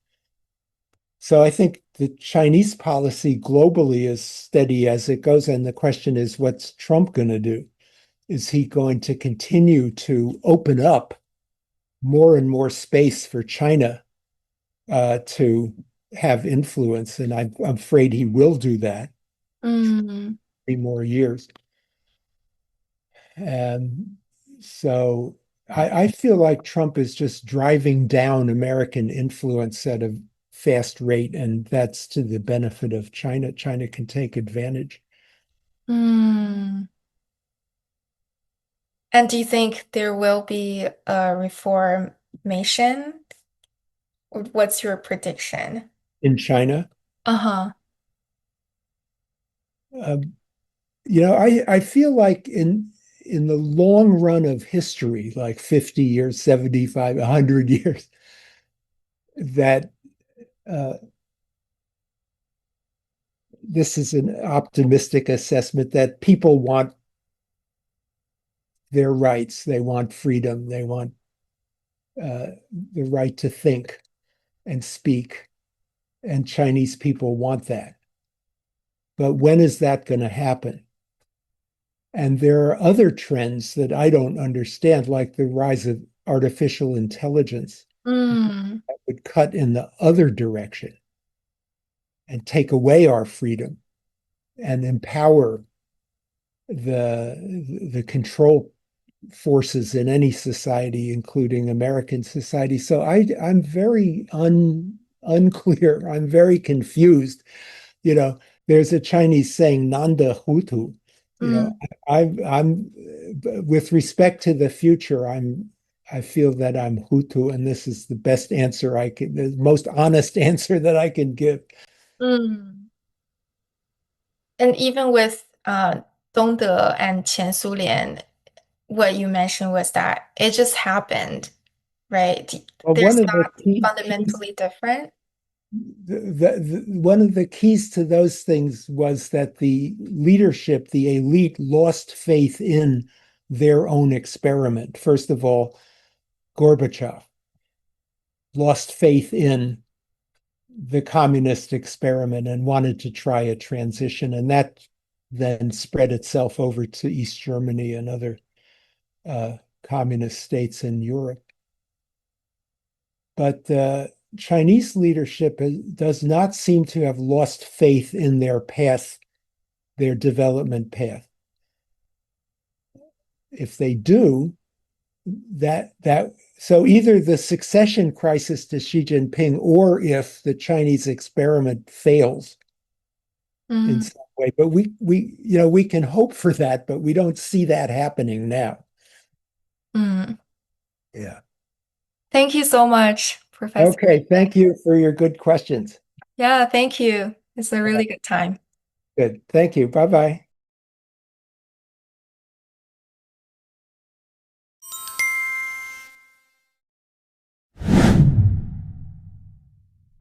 So I think the Chinese policy globally is steady as it goes. And the question is, what's Trump going to do? Is he going to continue to open up more and more space for China to have influence? And I'm afraid he will do that 嗯 more years. And so I feel like Trump is just driving down American influence at a fast rate, and that's to the benefit of China. China can take advantage. 嗯 And do you think there will be a reformation? What's your prediction? In China. Uh-huh. Um, I feel like in the long run of history, like 50 years, 75, 100 years, that uh, this is an optimistic assessment that people want their rights. They want freedom. They want the right to think and speak. And Chinese people want that. But when is that going to happen? And there are other trends that I don't understand, like the rise of artificial intelligence that would cut in the other direction and take away our freedom and empower the control forces in any society, including American society. So I'm very unclear. I'm very confused. You know, there's a Chinese saying, "Nanda Hutu." You know, I'm with respect to the future, I feel that I'm Hutu, and this is the best answer the most honest answer that I can give. And even with Dongde and Qian Sulian, what you mentioned was that it just happened, right? Well, There's not fundamentally different. One of the keys to those things was that the leadership, the elite, lost faith in their own experiment. First of all, Gorbachev lost faith in the communist experiment and wanted to try a transition, and that then spread itself over to East Germany and other communist states in Europe. But Chinese leadership does not seem to have lost faith in their path, their development path. If they do, so either the succession crisis to Xi Jinping, or if the Chinese experiment fails in some way. But we can hope for that, but we don't see that happening now. Yeah. Thank you so much, Professor. Okay, thank you for your good questions. Yeah, thank you. It's a really good time. Good. Thank you. Bye-bye.